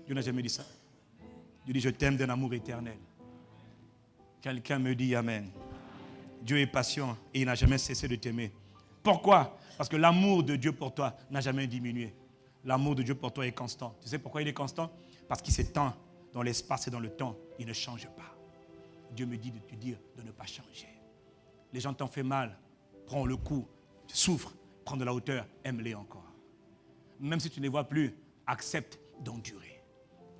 A: Dieu n'a jamais dit ça. Dieu dit, je t'aime d'un amour éternel. Quelqu'un me dit Amen. Dieu est patient et il n'a jamais cessé de t'aimer. Pourquoi? Parce que l'amour de Dieu pour toi n'a jamais diminué. L'amour de Dieu pour toi est constant. Tu sais pourquoi il est constant? Parce qu'il s'étend dans l'espace et dans le temps. Il ne change pas. Dieu me dit de te dire de ne pas changer. Les gens t'ont fait mal. Prends le coup. Souffre. Prends de la hauteur. Aime-les encore. Même si tu ne les vois plus, accepte d'endurer.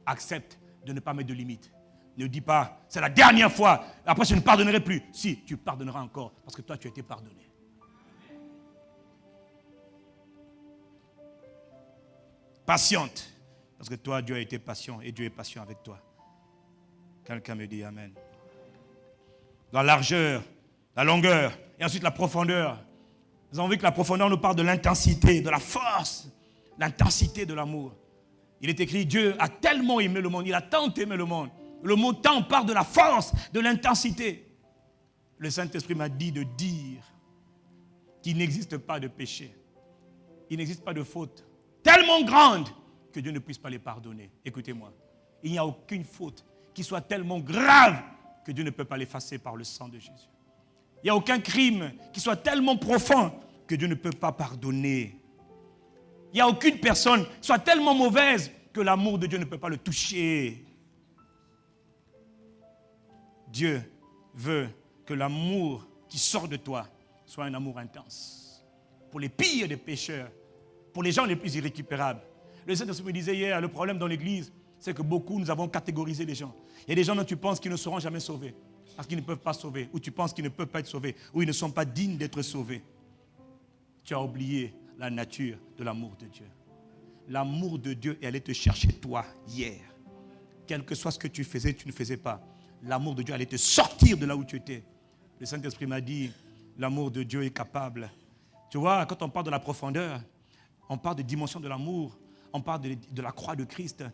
A: Accepte de ne pas mettre de limites. Ne dis pas, c'est la dernière fois, après je ne pardonnerai plus. Si, tu pardonneras encore, parce que toi tu as été pardonné. Patiente, parce que toi Dieu a été patient et Dieu est patient avec toi. Quelqu'un me dit Amen. La largeur, la longueur et ensuite la profondeur. Nous avons vu que la profondeur nous parle de l'intensité, de la force, l'intensité de l'amour. Il est écrit, Dieu a tellement aimé le monde, il a tant aimé le monde. Le mot tant parle de la force, de l'intensité. Le Saint-Esprit m'a dit de dire qu'il n'existe pas de péché. Il n'existe pas de faute tellement grande que Dieu ne puisse pas les pardonner. Écoutez-moi, il n'y a aucune faute qui soit tellement grave que Dieu ne peut pas l'effacer par le sang de Jésus. Il n'y a aucun crime qui soit tellement profond que Dieu ne peut pas pardonner. Il n'y a aucune personne qui soit tellement mauvaise que l'amour de Dieu ne peut pas le toucher. Dieu veut que l'amour qui sort de toi soit un amour intense. Pour les pires des pécheurs, pour les gens les plus irrécupérables. Le Saint-Esprit me disait hier, le problème dans l'église, c'est que beaucoup, nous avons catégorisé les gens. Il y a des gens dont tu penses qu'ils ne seront jamais sauvés, parce qu'ils ne peuvent pas sauver, ou tu penses qu'ils ne peuvent pas être sauvés, ou ils ne sont pas dignes d'être sauvés. Tu as oublié la nature de l'amour de Dieu. L'amour de Dieu est allé te chercher toi hier. Quel que soit ce que tu faisais, tu ne faisais pas. L'amour de Dieu allait te sortir de là où tu étais. Le Saint-Esprit m'a dit, l'amour de Dieu est capable. Tu vois, quand on parle de la profondeur, on parle de dimension de l'amour, on parle de la croix de Christ.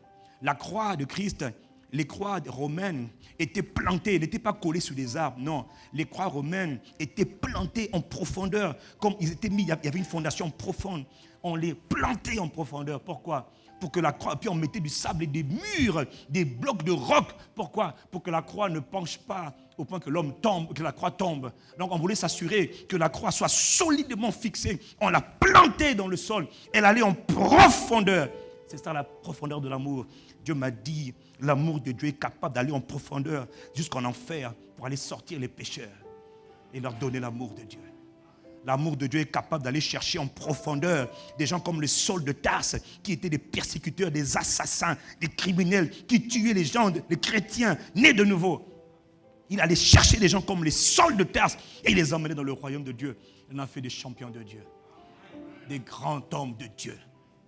A: La croix de Christ, les croix romaines étaient plantées, n'étaient pas collées sur des arbres, non. Les croix romaines étaient plantées en profondeur, comme ils étaient mis, il y avait une fondation profonde. On les plantait en profondeur. Pourquoi ? Pour que la croix, puis on mettait du sable et des murs, des blocs de roc. Pourquoi ? Pour que la croix ne penche pas au point que l'homme tombe, que la croix tombe. Donc on voulait s'assurer que la croix soit solidement fixée. On l'a plantée dans le sol. Elle allait en profondeur. C'est ça la profondeur de l'amour. Dieu m'a dit, l'amour de Dieu est capable d'aller en profondeur jusqu'en enfer pour aller sortir les pécheurs et leur donner l'amour de Dieu. L'amour de Dieu est capable d'aller chercher en profondeur des gens comme le Saul de Tarse, qui étaient des persécuteurs, des assassins, des criminels, qui tuaient les gens, les chrétiens nés de nouveau. Il allait chercher des gens comme les Saul de Tarse et il les emmenait dans le royaume de Dieu. Il en a fait des champions de Dieu, des grands hommes de Dieu,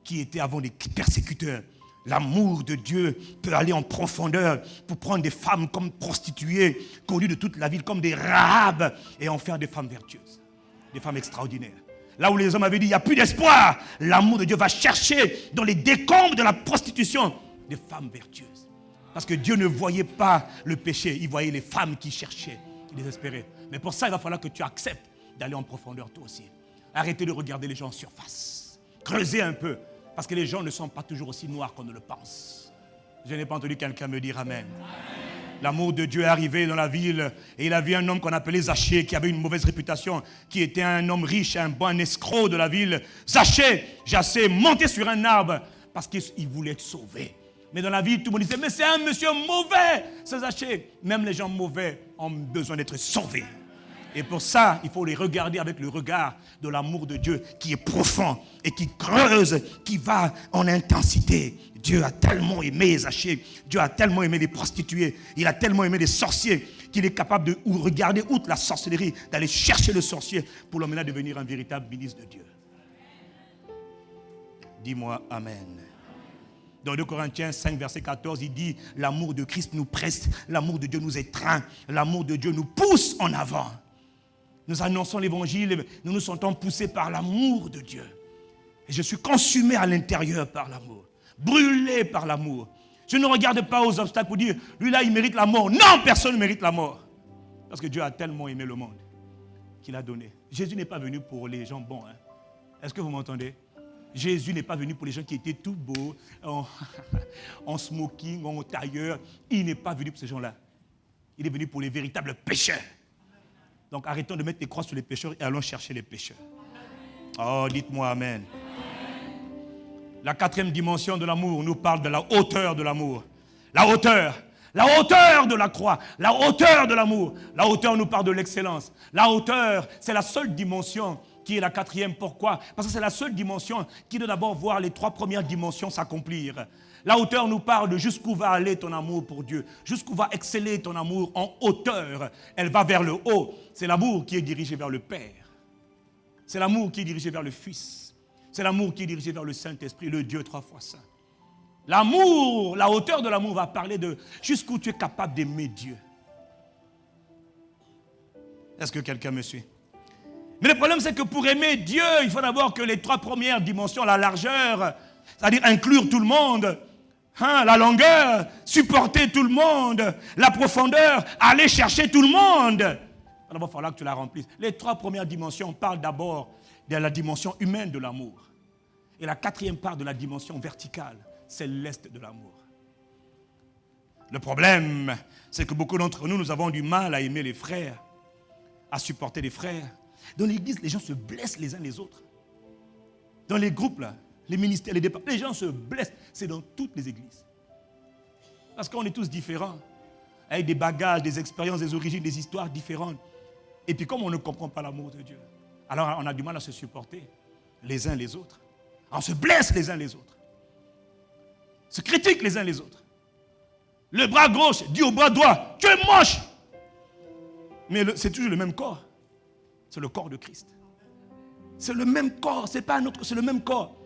A: qui étaient avant des persécuteurs. L'amour de Dieu peut aller en profondeur pour prendre des femmes comme prostituées, connues de toute la ville, comme des Rahab, et en faire des femmes vertueuses. Des femmes extraordinaires. Là où les hommes avaient dit, il n'y a plus d'espoir, l'amour de Dieu va chercher dans les décombres de la prostitution des femmes vertueuses. Parce que Dieu ne voyait pas le péché, il voyait les femmes qui cherchaient, qui désespéraient. Mais pour ça, il va falloir que tu acceptes d'aller en profondeur toi aussi. Arrêtez de regarder les gens en surface. Creusez un peu, parce que les gens ne sont pas toujours aussi noirs qu'on ne le pense. Je n'ai pas entendu quelqu'un me dire Amen. L'amour de Dieu est arrivé dans la ville et il a vu un homme qu'on appelait Zachée qui avait une mauvaise réputation, qui était un homme riche, un bon escroc de la ville. Zachée monté sur un arbre parce qu'il voulait être sauvé. Mais dans la ville, tout le monde disait, mais c'est un monsieur mauvais, ce Zachée. Même les gens mauvais ont besoin d'être sauvés. Et pour ça, il faut les regarder avec le regard de l'amour de Dieu qui est profond et qui creuse, qui va en intensité. Dieu a tellement aimé Zachée, Dieu a tellement aimé les prostituées, il a tellement aimé les sorciers qu'il est capable de regarder outre la sorcellerie, d'aller chercher le sorcier pour l'emmener à devenir un véritable ministre de Dieu. Dis-moi Amen. Dans 2 Corinthiens 5, verset 14, il dit, l'amour de Christ nous presse, l'amour de Dieu nous étreint, l'amour de Dieu nous pousse en avant. Nous annonçons l'évangile, nous nous sentons poussés par l'amour de Dieu. Et je suis consumé à l'intérieur par l'amour, brûlé par l'amour. Je ne regarde pas aux obstacles pour dire, lui là il mérite la mort. Non, personne ne mérite la mort. Parce que Dieu a tellement aimé le monde qu'il a donné. Jésus n'est pas venu pour les gens bons. Est-ce que vous m'entendez? Jésus n'est pas venu pour les gens qui étaient tout beaux, en smoking, en tailleur. Il n'est pas venu pour ces gens-là. Il est venu pour les véritables pécheurs. Donc arrêtons de mettre les croix sur les pécheurs et allons chercher les pécheurs. Oh, dites-moi Amen. La quatrième dimension de l'amour nous parle de la hauteur de l'amour. La hauteur de la croix, la hauteur de l'amour. La hauteur nous parle de l'excellence. La hauteur, c'est la seule dimension qui est la quatrième. Pourquoi? Parce que c'est la seule dimension qui doit d'abord voir les trois premières dimensions s'accomplir. La hauteur nous parle de jusqu'où va aller ton amour pour Dieu, jusqu'où va exceller ton amour en hauteur. Elle va vers le haut. C'est l'amour qui est dirigé vers le Père. C'est l'amour qui est dirigé vers le Fils. C'est l'amour qui est dirigé vers le Saint-Esprit, le Dieu trois fois saint. L'amour, la hauteur de l'amour va parler de jusqu'où tu es capable d'aimer Dieu. Est-ce que quelqu'un me suit? Mais le problème, c'est que pour aimer Dieu, il faut d'abord que les trois premières dimensions, la largeur, c'est-à-dire inclure tout le monde, la longueur, supporter tout le monde, la profondeur, aller chercher tout le monde. Il va falloir que tu la remplisses. Les trois premières dimensions parlent d'abord de la dimension humaine de l'amour. Et la quatrième part de la dimension verticale, céleste de l'amour. Le problème, c'est que beaucoup d'entre nous, nous avons du mal à aimer les frères, à supporter les frères. Dans l'église, les gens se blessent les uns les autres. Dans les groupes, là, les ministères, les départements, les gens se blessent. C'est dans toutes les églises. Parce qu'on est tous différents, avec des bagages, des expériences, des origines, des histoires différentes. Et puis comme on ne comprend pas l'amour de Dieu, alors on a du mal à se supporter les uns les autres. On se blesse les uns les autres. Se critique les uns les autres. Le bras gauche dit au bras droit, tu es moche. Mais c'est toujours le même corps. C'est le corps de Christ. C'est le même corps, c'est pas un autre, c'est le même corps.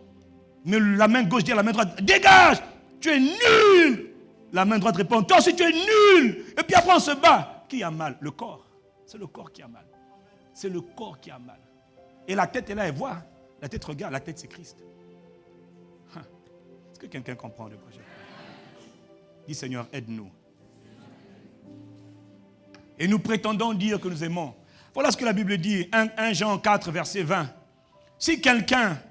A: Mais la main gauche dit à la main droite, dégage, tu es nul. La main droite répond, toi aussi tu es nul. Et puis après on se bat. Qui a mal? Le corps. C'est le corps qui a mal. C'est le corps qui a mal. Et la tête est là, elle voit. La tête regarde, la tête c'est Christ. Est-ce que quelqu'un comprend de quoi je parle? Dis Seigneur, aide-nous. Et nous prétendons dire que nous aimons. Voilà ce que la Bible dit, 1 Jean 4, verset 20. Si quelqu'un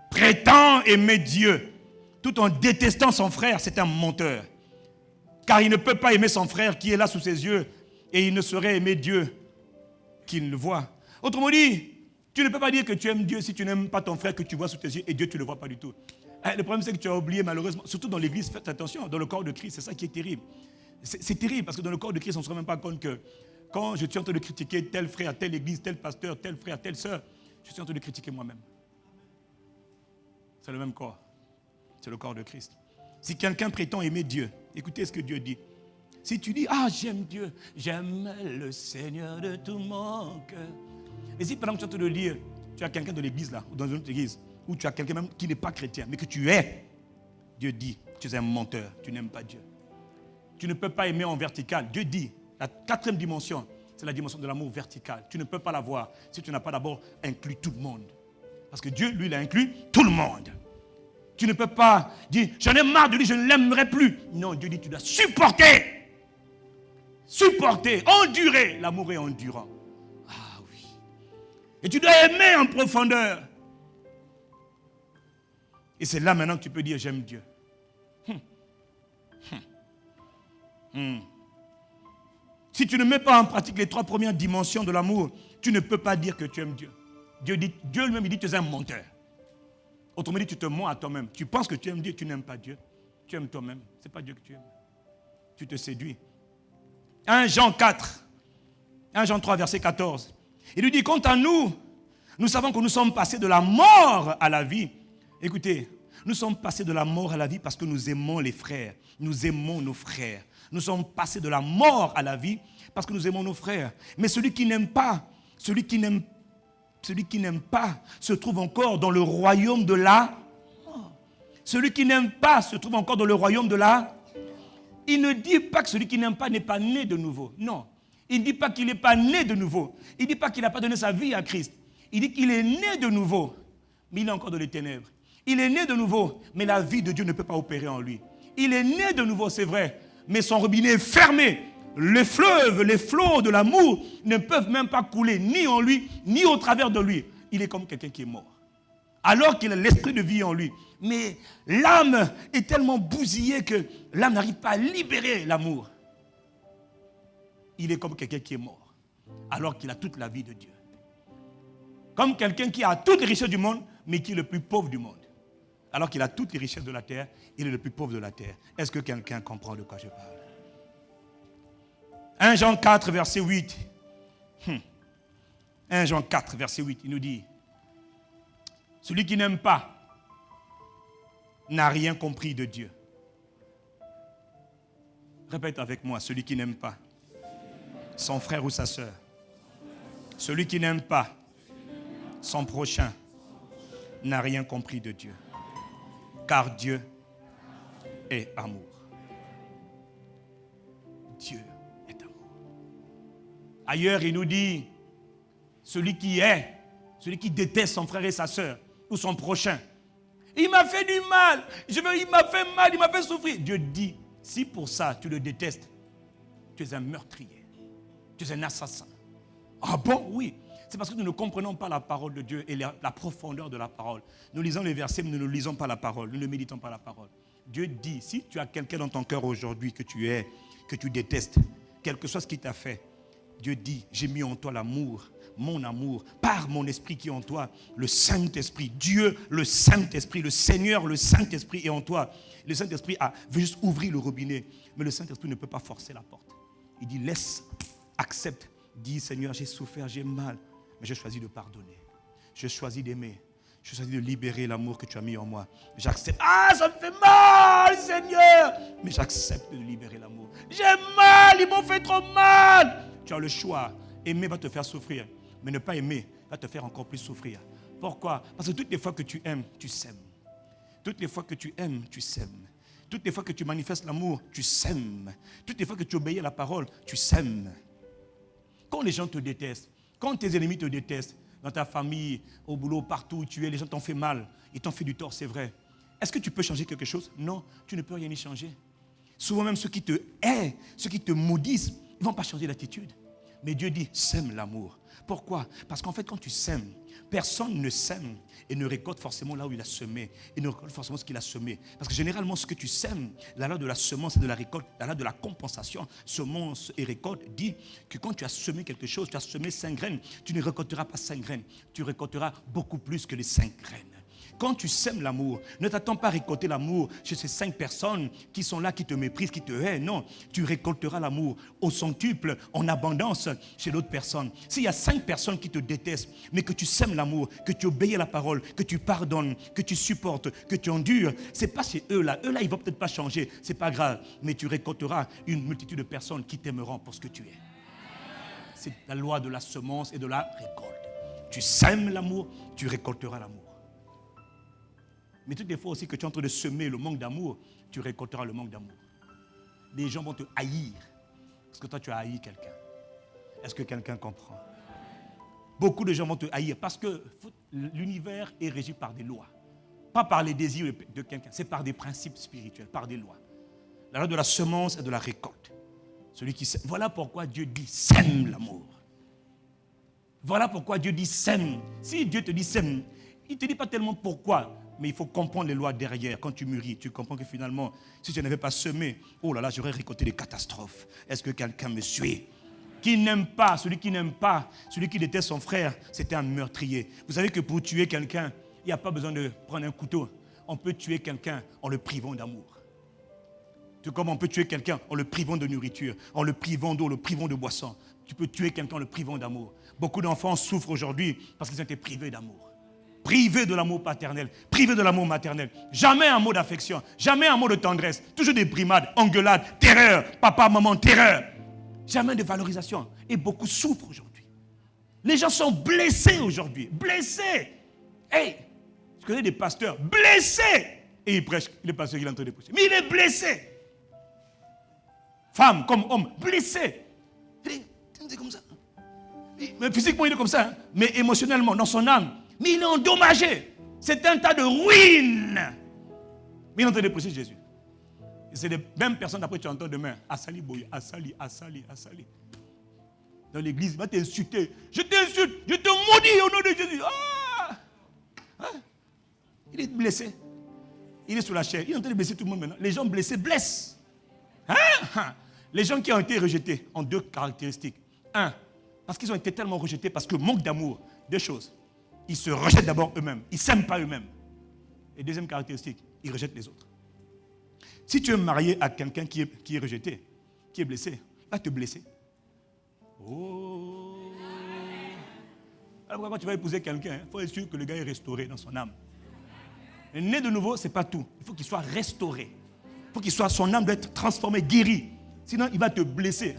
A: prétend aimer Dieu, tout en détestant son frère, c'est un menteur. Car il ne peut pas aimer son frère qui est là sous ses yeux, et il ne saurait aimer Dieu qu'il le voit. Autrement dit, tu ne peux pas dire que tu aimes Dieu si tu n'aimes pas ton frère que tu vois sous tes yeux, et Dieu tu ne le vois pas du tout. Le problème c'est que tu as oublié malheureusement, surtout dans l'église, faites attention, dans le corps de Christ, c'est ça qui est terrible. C'est terrible parce que dans le corps de Christ, on ne se rend même pas compte que quand je suis en train de critiquer tel frère, telle église, tel pasteur, tel frère, telle sœur, je suis en train de critiquer moi-même. C'est le même corps. C'est le corps de Christ. Si quelqu'un prétend aimer Dieu, écoutez ce que Dieu dit. Si tu dis, ah j'aime Dieu, j'aime le Seigneur de tout mon cœur. Et si pendant que tu es en train de lire, tu as quelqu'un de l'église là, ou dans une autre église, ou tu as quelqu'un même qui n'est pas chrétien, mais que tu es, Dieu dit, tu es un menteur, tu n'aimes pas Dieu. Tu ne peux pas aimer en vertical. Dieu dit, la 4e dimension, c'est la dimension de l'amour vertical. Tu ne peux pas l'avoir si tu n'as pas d'abord inclus tout le monde. Parce que Dieu, lui, il a inclus tout le monde. Tu ne peux pas dire, j'en ai marre de lui, je ne l'aimerai plus. Non, Dieu dit, tu dois supporter. Supporter, endurer. L'amour est endurant. Ah oui. Et tu dois aimer en profondeur. Et c'est là maintenant que tu peux dire, j'aime Dieu. Si tu ne mets pas en pratique les 3 premières dimensions de l'amour, tu ne peux pas dire que tu aimes Dieu. Dieu lui-même, il dit que tu es un menteur. Autrement dit, tu te mens à toi-même. Tu penses que tu aimes Dieu, tu n'aimes pas Dieu. Tu aimes toi-même. Ce n'est pas Dieu que tu aimes. Tu te séduis. 1 Jean 4, 1 Jean 3, verset 14. Il lui dit, quant à nous, nous savons que nous sommes passés de la mort à la vie. Écoutez, nous sommes passés de la mort à la vie parce que nous aimons les frères. Nous aimons nos frères. Nous sommes passés de la mort à la vie parce que nous aimons nos frères. Mais celui qui n'aime pas se trouve encore dans le royaume de la mort. Celui qui n'aime pas se trouve encore dans le royaume de la... Il ne dit pas que celui qui n'aime pas n'est pas né de nouveau. Non. Il ne dit pas qu'il n'est pas né de nouveau. Il ne dit pas qu'il n'a pas donné sa vie à Christ. Il dit qu'il est né de nouveau, mais il est encore dans les ténèbres. Il est né de nouveau, mais la vie de Dieu ne peut pas opérer en lui. Il est né de nouveau, c'est vrai, mais son robinet est fermé. Les fleuves, les flots de l'amour ne peuvent même pas couler ni en lui, ni au travers de lui. Il est comme quelqu'un qui est mort. Alors qu'il a l'esprit de vie en lui. Mais l'âme est tellement bousillée que l'âme n'arrive pas à libérer l'amour. Il est comme quelqu'un qui est mort, alors qu'il a toute la vie de Dieu. Comme quelqu'un qui a toutes les richesses du monde, mais qui est le plus pauvre du monde. Alors qu'il a toutes les richesses de la terre, il est le plus pauvre de la terre. Est-ce que quelqu'un comprend de quoi je parle? 1 Jean 4, verset 8. 1 Jean 4, verset 8, il nous dit, celui qui n'aime pas n'a rien compris de Dieu. Répète avec moi, celui qui n'aime pas son frère ou sa sœur. Celui qui n'aime pas son prochain n'a rien compris de Dieu. Car Dieu est amour. Dieu est amour. Ailleurs, il nous dit, celui qui déteste son frère et sa sœur, ou son prochain, il m'a fait du mal, il m'a fait mal, il m'a fait souffrir. Dieu dit, si pour ça tu le détestes, tu es un meurtrier, tu es un assassin. Ah bon? Oui. C'est parce que nous ne comprenons pas la parole de Dieu et la profondeur de la parole. Nous lisons les versets, mais nous ne lisons pas la parole, nous ne méditons pas la parole. Dieu dit, si tu as quelqu'un dans ton cœur aujourd'hui que tu détestes, quel que soit ce qu'il t'a fait, Dieu dit, j'ai mis en toi l'amour, mon amour, par mon esprit qui est en toi, le Saint-Esprit, Dieu, le Saint-Esprit, le Seigneur, le Saint-Esprit est en toi. Le Saint-Esprit veut juste ouvrir le robinet, mais le Saint-Esprit ne peut pas forcer la porte. Il dit, laisse, accepte, dis, Seigneur, j'ai souffert, j'ai mal, mais je choisis de pardonner. Je choisis d'aimer. Je choisis de libérer l'amour que tu as mis en moi. J'accepte. Ah, ça me fait mal, Seigneur. Mais j'accepte de libérer l'amour. J'ai mal, ils m'ont fait trop mal. Tu as le choix. Aimer va te faire souffrir. Mais ne pas aimer va te faire encore plus souffrir. Pourquoi? Parce que toutes les fois que tu aimes, tu sèmes. Toutes les fois que tu aimes, tu sèmes. Toutes les fois que tu manifestes l'amour, tu sèmes. Toutes les fois que tu obéis à la parole, tu sèmes. Quand les gens te détestent, quand tes ennemis te détestent, dans ta famille, au boulot, partout où tu es, les gens t'ont fait mal, ils t'ont fait du tort, c'est vrai. Est-ce que tu peux changer quelque chose? Non, tu ne peux rien y changer. Souvent même ceux qui te haïssent, ceux qui te maudissent, ils ne vont pas changer d'attitude. Mais Dieu dit, sème l'amour. Pourquoi? Parce qu'en fait, quand tu sèmes, personne ne sème et ne récolte forcément là où il a semé. Et ne récolte forcément ce qu'il a semé. Parce que généralement, ce que tu sèmes, la loi de la semence et de la récolte, la loi de la compensation, semence et récolte, dit que quand tu as semé quelque chose, tu as semé 5 graines, tu ne récolteras pas 5 graines. Tu récolteras beaucoup plus que les 5 graines. Quand tu sèmes l'amour, ne t'attends pas à récolter l'amour chez ces 5 personnes qui sont là, qui te méprisent, qui te haïssent. Non, tu récolteras l'amour au centuple, en abondance chez l'autre personne. S'il y a 5 personnes qui te détestent, mais que tu sèmes l'amour, que tu obéis à la parole, que tu pardonnes, que tu supportes, que tu endures, c'est pas chez eux-là. Eux-là, ils ne vont peut-être pas changer, c'est pas grave. Mais tu récolteras une multitude de personnes qui t'aimeront pour ce que tu es. C'est la loi de la semence et de la récolte. Tu sèmes l'amour, tu récolteras l'amour. Mais toutes les fois aussi que tu es en train de semer le manque d'amour, tu récolteras le manque d'amour. Les gens vont te haïr. Parce que toi, tu as haï quelqu'un. Est-ce que quelqu'un comprend? Beaucoup de gens vont te haïr parce que l'univers est régi par des lois. Pas par les désirs de quelqu'un, c'est par des principes spirituels, par des lois. La loi de la semence et de la récolte. Celui qui sème. Voilà pourquoi Dieu dit sème l'amour. Voilà pourquoi Dieu dit sème. Si Dieu te dit sème, il ne te dit pas tellement pourquoi. Mais il faut comprendre les lois derrière. Quand tu mûris, tu comprends que finalement, si je n'avais pas semé, oh là là, j'aurais récolté des catastrophes. Est-ce que quelqu'un me suit? Qui n'aime pas, celui qui n'aime pas, celui qui déteste son frère, c'était un meurtrier. Vous savez que pour tuer quelqu'un, il n'y a pas besoin de prendre un couteau. On peut tuer quelqu'un en le privant d'amour. Tout comme on peut tuer quelqu'un en le privant de nourriture, en le privant d'eau, en le privant de boisson. Tu peux tuer quelqu'un en le privant d'amour. Beaucoup d'enfants souffrent aujourd'hui parce qu'ils ont été privés d'amour. Privé de l'amour paternel, privé de l'amour maternel. Jamais un mot d'affection, jamais un mot de tendresse. Toujours des brimades, engueulades, terreur, papa, maman, terreur. Jamais de valorisation. Et beaucoup souffrent aujourd'hui. Les gens sont blessés aujourd'hui. Blessés. Hey, je connais des pasteurs blessés. Et il prêche, le pasteur il est en train de prêcher. Mais il est blessé. Femme comme homme, blessé. C'est comme ça. Mais physiquement, il est comme ça. Hein? Mais émotionnellement, dans son âme, mais il est endommagé. C'est un tas de ruines. Mais il est en train de prêcher Jésus. Et c'est les mêmes personnes, après tu entends demain, Assali Boye, Assali. Dans l'église, il va t'insulter. Je t'insulte, je te maudis au nom de Jésus. Il est blessé. Il est sous la chair. Il est en train de blesser tout le monde maintenant. Les gens blessés blessent. Les gens qui ont été rejetés ont 2 caractéristiques. 1, parce qu'ils ont été tellement rejetés, parce que manque d'amour. 2 choses. Ils se rejettent d'abord eux-mêmes. Ils ne s'aiment pas eux-mêmes. Et deuxième caractéristique, ils rejettent les autres. Si tu es marié à quelqu'un qui est rejeté, qui est blessé, il va te blesser. Oh. Alors quand tu vas épouser quelqu'un, il faut être sûr que le gars est restauré dans son âme. Et né de nouveau, ce n'est pas tout. Il faut qu'il soit restauré. Il faut qu'il soit, son âme doit être transformée, guérie. Sinon, il va te blesser.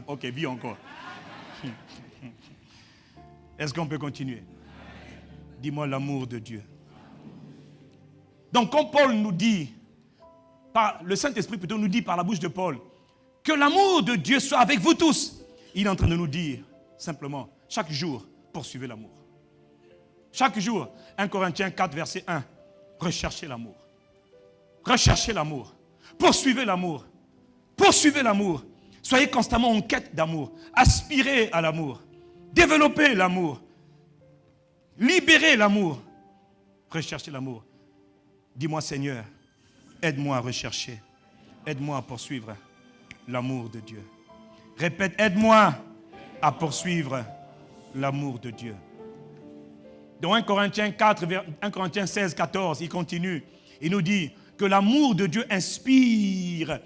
A: Ok, vis encore. Est-ce qu'on peut continuer? Dis-moi l'amour de Dieu. Donc, quand Paul nous dit, le Saint-Esprit plutôt nous dit par la bouche de Paul, que l'amour de Dieu soit avec vous tous, il est en train de nous dire simplement, chaque jour, poursuivez l'amour. Chaque jour, 1 Corinthiens 4, verset 1, recherchez l'amour. Recherchez l'amour. Poursuivez l'amour. Poursuivez l'amour. Soyez constamment en quête d'amour. Aspirez à l'amour. Développez l'amour. Libérez l'amour. Recherchez l'amour. Dis-moi, Seigneur, aide-moi à rechercher. Aide-moi à poursuivre l'amour de Dieu. Répète, aide-moi à poursuivre l'amour de Dieu. Dans 1 Corinthiens 16, 14, il continue. Il nous dit que l'amour de Dieu inspire,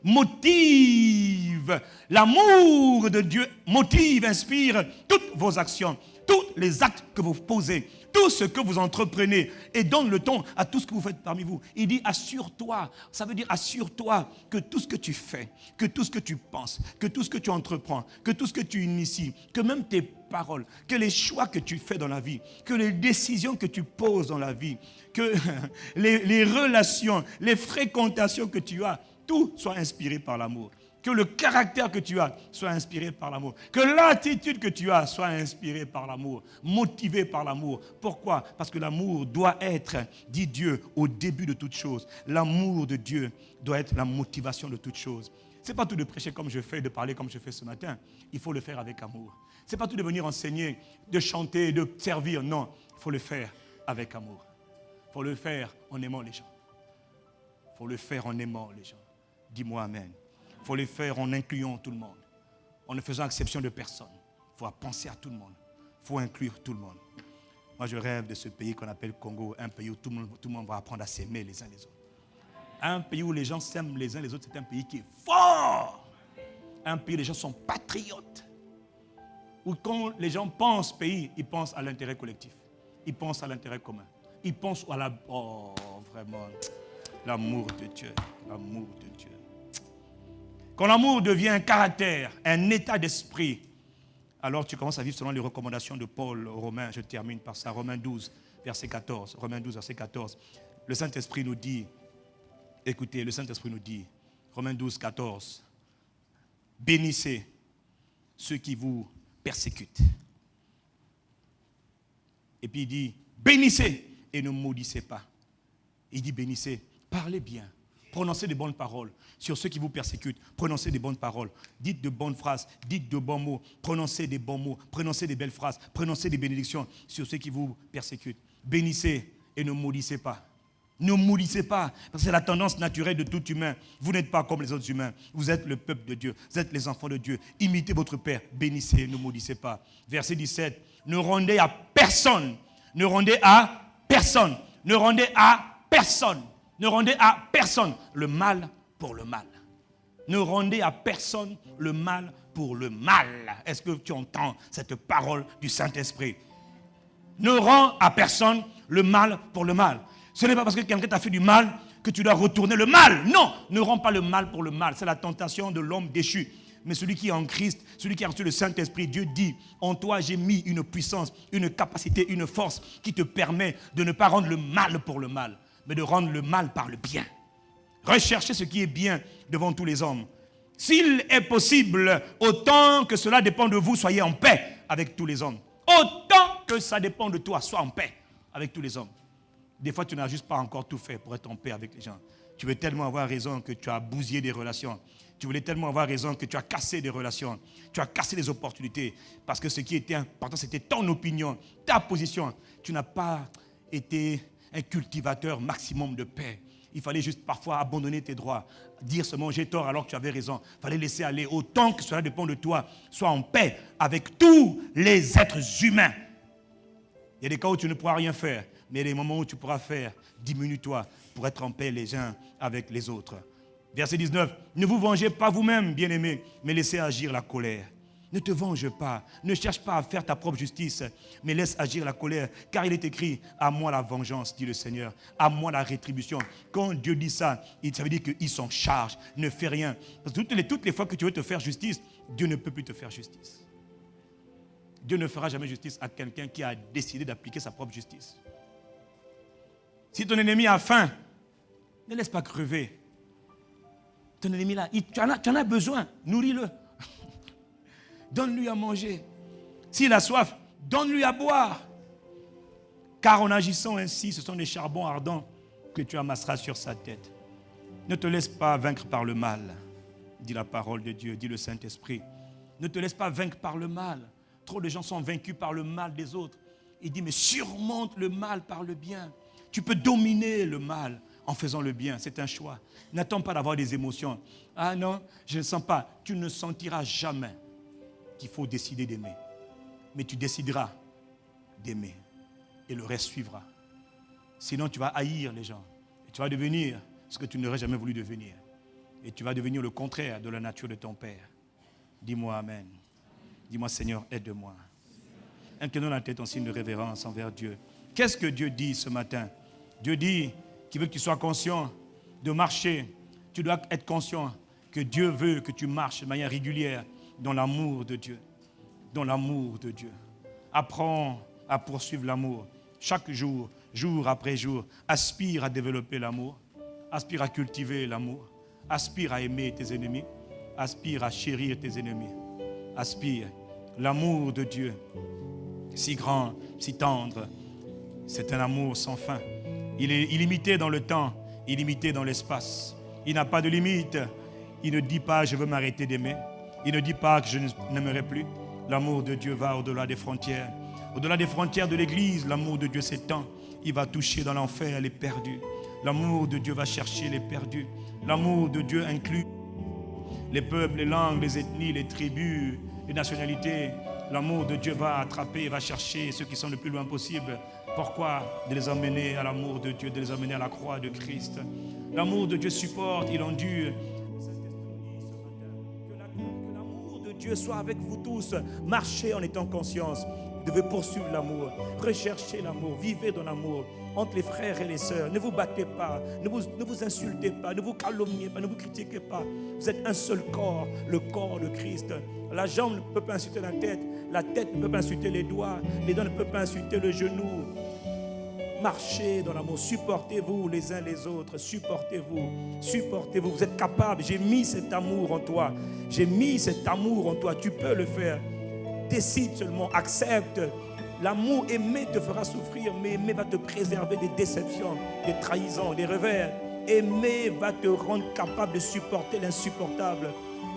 A: motive. L'amour de Dieu motive, inspire toutes vos actions, tous les actes que vous posez, tout ce que vous entreprenez et donne le ton à tout ce que vous faites parmi vous. Il dit assure-toi, ça veut dire assure-toi que tout ce que tu fais, que tout ce que tu penses, que tout ce que tu entreprends, que tout ce que tu inities, que même tes paroles, que les choix que tu fais dans la vie, que les décisions que tu poses dans la vie, que les relations, les fréquentations que tu as, tout soit inspiré par l'amour. Que le caractère que tu as soit inspiré par l'amour. Que l'attitude que tu as soit inspirée par l'amour, motivée par l'amour. Pourquoi? Parce que l'amour doit être, dit Dieu, au début de toute chose. L'amour de Dieu doit être la motivation de toute chose. Ce n'est pas tout de prêcher comme je fais, de parler comme je fais ce matin. Il faut le faire avec amour. Ce n'est pas tout de venir enseigner, de chanter, de servir. Non, il faut le faire avec amour. Il faut le faire en aimant les gens. Il faut le faire en aimant les gens. Dis-moi amen. Il faut le faire en incluant tout le monde, en ne faisant exception de personne. Il faut penser à tout le monde. Il faut inclure tout le monde. Moi, je rêve de ce pays qu'on appelle Congo, un pays où tout le monde va apprendre à s'aimer les uns les autres. Un pays où les gens s'aiment les uns les autres, c'est un pays qui est fort. Un pays où les gens sont patriotes. Où quand les gens pensent pays, ils pensent à l'intérêt collectif. Ils pensent à l'intérêt commun. Ils pensent à la... Oh, vraiment, l'amour de Dieu. L'amour de Dieu. Quand l'amour devient un caractère, un état d'esprit, alors tu commences à vivre selon les recommandations de Paul aux Romains. Je termine par ça. Romains 12, verset 14. Romains 12, verset 14. Le Saint-Esprit nous dit, écoutez, le Saint-Esprit nous dit, Romains 12, 14, bénissez ceux qui vous persécutent. Et puis il dit, bénissez et ne maudissez pas. Il dit, bénissez, parlez bien. Prononcez de bonnes paroles sur ceux qui vous persécutent. Prononcez de bonnes paroles. Dites de bonnes phrases. Dites de bons mots. Prononcez des bons mots. Prononcez des belles phrases. Prononcez des bénédictions sur ceux qui vous persécutent. Bénissez et ne maudissez pas. Ne maudissez pas, parce que c'est la tendance naturelle de tout humain. Vous n'êtes pas comme les autres humains. Vous êtes le peuple de Dieu. Vous êtes les enfants de Dieu. Imitez votre Père. Bénissez, ne maudissez pas. Verset 17. Ne rendez à personne. Ne rendez à personne. Ne rendez à personne. Ne rendez à personne le mal pour le mal. Ne rendez à personne le mal pour le mal. Est-ce que tu entends cette parole du Saint-Esprit? Ne rends à personne le mal pour le mal. Ce n'est pas parce que quelqu'un t'a fait du mal que tu dois retourner le mal. Non, ne rends pas le mal pour le mal. C'est la tentation de l'homme déchu. Mais celui qui est en Christ, celui qui a reçu le Saint-Esprit, Dieu dit, en toi j'ai mis une puissance, une capacité, une force qui te permet de ne pas rendre le mal pour le mal, mais de rendre le mal par le bien. Recherchez ce qui est bien devant tous les hommes. S'il est possible, autant que cela dépend de vous, soyez en paix avec tous les hommes. Autant que ça dépend de toi, sois en paix avec tous les hommes. Des fois, tu n'as juste pas encore tout fait pour être en paix avec les gens. Tu veux tellement avoir raison que tu as bousillé des relations. Tu voulais tellement avoir raison que tu as cassé des relations. Tu as cassé des opportunités. Parce que ce qui était important, c'était ton opinion, ta position. Tu n'as pas été un cultivateur maximum de paix. Il fallait juste parfois abandonner tes droits. Dire seulement j'ai tort alors que tu avais raison. Il fallait laisser aller. Autant que cela dépend de toi, sois en paix avec tous les êtres humains. Il y a des cas où tu ne pourras rien faire. Mais il y a des moments où tu pourras faire. Diminue-toi pour être en paix les uns avec les autres. Verset 19. Ne vous vengez pas vous-même, bien-aimés, mais laissez agir la colère. Ne te venge pas. Ne cherche pas à faire ta propre justice, mais laisse agir la colère. Car il est écrit, à moi la vengeance, dit le Seigneur. À moi la rétribution. Quand Dieu dit ça, ça veut dire qu'il s'en charge. Ne fais rien. Parce que toutes les fois que tu veux te faire justice, Dieu ne peut plus te faire justice. Dieu ne fera jamais justice à quelqu'un qui a décidé d'appliquer sa propre justice. Si ton ennemi a faim, ne laisse pas crever. Ton ennemi là, tu en as besoin, nourris-le. Donne-lui à manger. S'il a soif, donne-lui à boire. Car en agissant ainsi, ce sont des charbons ardents que tu amasseras sur sa tête. Ne te laisse pas vaincre par le mal, dit la parole de Dieu, dit le Saint-Esprit. Ne te laisse pas vaincre par le mal. Trop de gens sont vaincus par le mal des autres. Il dit, mais surmonte le mal par le bien. Tu peux dominer le mal en faisant le bien. C'est un choix. N'attends pas d'avoir des émotions. Ah non, je ne sens pas. Tu ne sentiras jamais qu'il faut décider d'aimer. Mais tu décideras d'aimer. Et le reste suivra. Sinon, tu vas haïr les gens. Et tu vas devenir ce que tu n'aurais jamais voulu devenir. Et tu vas devenir le contraire de la nature de ton Père. Dis-moi Amen. Dis-moi Seigneur, aide-moi. Inclinons la tête en signe de révérence envers Dieu. Qu'est-ce que Dieu dit ce matin? Dieu dit qu'il veut que tu sois conscient de marcher. Tu dois être conscient que Dieu veut que tu marches de manière régulière dans l'amour de Dieu. Dans l'amour de Dieu. Apprends à poursuivre l'amour. Chaque jour, jour après jour, aspire à développer l'amour. Aspire à cultiver l'amour. Aspire à aimer tes ennemis. Aspire à chérir tes ennemis. Aspire. L'amour de Dieu, si grand, si tendre, c'est un amour sans fin. Il est illimité dans le temps, illimité dans l'espace. Il n'a pas de limite. Il ne dit pas « je veux m'arrêter d'aimer ». Il ne dit pas que je n'aimerai plus. L'amour de Dieu va au-delà des frontières. Au-delà des frontières de l'Église, l'amour de Dieu s'étend. Il va toucher dans l'enfer les perdus. L'amour de Dieu va chercher les perdus. L'amour de Dieu inclut les peuples, les langues, les ethnies, les tribus, les nationalités. L'amour de Dieu va attraper, va chercher ceux qui sont le plus loin possible. Pourquoi? De les emmener à l'amour de Dieu, de les emmener à la croix de Christ. L'amour de Dieu supporte, il endure. Que l'amour de Dieu soit avec vous tous. Marchez en étant conscience. Vous devez poursuivre l'amour, rechercher l'amour, vivez dans l'amour entre les frères et les sœurs. Ne vous battez pas, ne vous insultez pas, ne vous calomniez pas, ne vous critiquez pas. Vous êtes un seul corps, le corps de Christ. La jambe ne peut pas insulter la tête ne peut pas insulter les doigts ne peuvent pas insulter le genou. Marchez dans l'amour, supportez-vous les uns les autres, supportez-vous, vous êtes capables. J'ai mis cet amour en toi, tu peux le faire. Décide seulement, accepte. L'amour aimé te fera souffrir, mais aimé va te préserver des déceptions, des trahisons, des revers. Aimer va te rendre capable de supporter l'insupportable.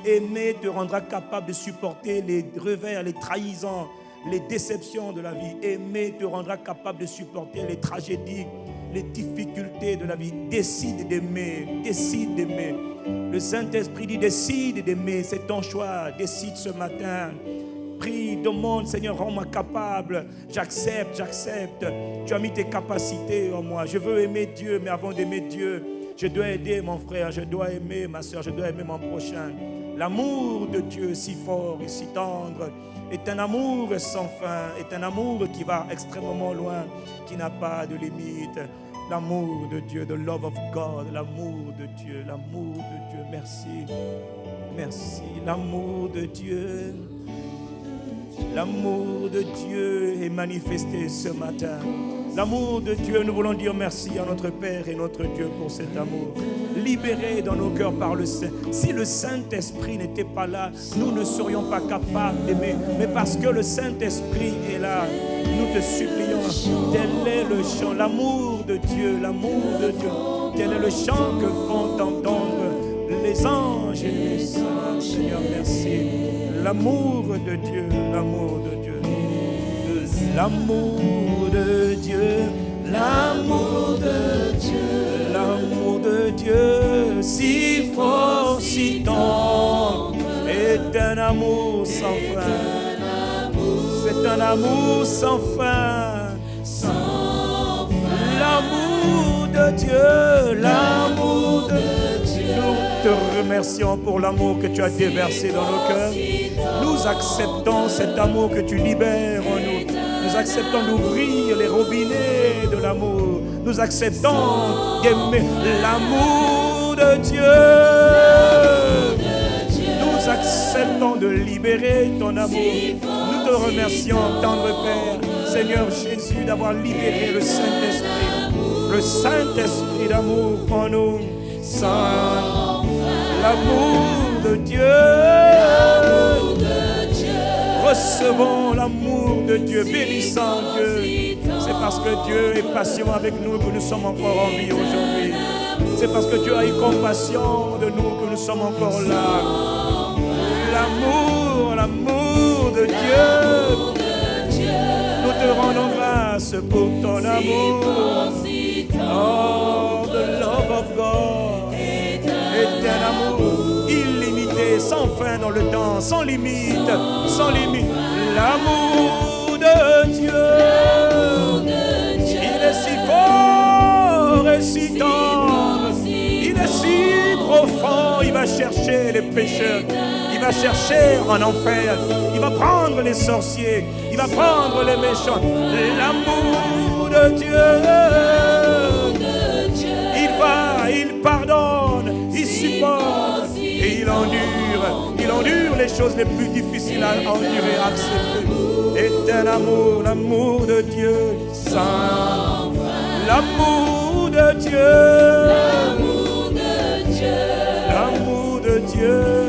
A: Aimer te rendra capable de supporter les revers, les trahisons, les déceptions de la vie. Aimer te rendra capable de supporter les tragédies, les difficultés de la vie. Décide d'aimer, décide d'aimer. Le Saint-Esprit dit décide d'aimer, c'est ton choix. Décide ce matin. Prie, demande, Seigneur, rends-moi capable. J'accepte. Tu as mis tes capacités en moi. Je veux aimer Dieu, mais avant d'aimer Dieu, je dois aider mon frère, je dois aimer ma soeur, je dois aimer mon prochain. L'amour de Dieu si fort et si tendre est un amour sans fin, est un amour qui va extrêmement loin, qui n'a pas de limite. L'amour de Dieu, the love of God, l'amour de Dieu, merci. Merci, l'amour de Dieu. L'amour de Dieu est manifesté ce matin. L'amour de Dieu, nous voulons dire merci à notre Père et notre Dieu pour cet amour. Libéré dans nos cœurs par le Saint. Si le Saint-Esprit n'était pas là, nous ne serions pas capables d'aimer. Mais parce que le Saint-Esprit est là, nous te supplions. Tel est le chant, l'amour de Dieu, tel est le chant que font entendre les anges et les saints. Seigneur, merci. L'amour de Dieu, l'amour de Dieu, l'amour de Dieu, l'amour de Dieu, l'amour de Dieu, si fort, si tendre, est un amour sans fin. C'est un amour sans fin. L'amour de Dieu, l'amour de Dieu. Nous te remercions pour l'amour que tu as déversé dans nos cœurs. Nous acceptons cet amour que tu libères en nous. Nous acceptons d'ouvrir les robinets de l'amour. Nous acceptons d'aimer l'amour de Dieu. Nous acceptons de libérer ton amour. Nous te remercions, tendre Père, Seigneur Jésus, d'avoir libéré le Saint-Esprit d'amour en nous. Saint, l'amour de Dieu. Recevons l'amour de Dieu, bénissant Dieu. C'est parce que Dieu est patient avec nous que nous sommes encore en vie aujourd'hui. C'est parce que Dieu a eu compassion de nous que nous sommes encore là. L'amour de Dieu. Nous te rendons grâce pour ton amour. Oh, the love loin dans le temps, sans limite, sans limite. L'amour de Dieu, il est si fort et si tendre, il est si profond, il va chercher les pécheurs, il va chercher en enfer, il va prendre les sorciers, il va prendre les méchants. L'amour de Dieu, il pardonne, il supporte et il endure les choses les plus difficiles à endurer, à accepter. Éternel amour, l'amour de Dieu, saint, l'amour de Dieu, l'amour de Dieu.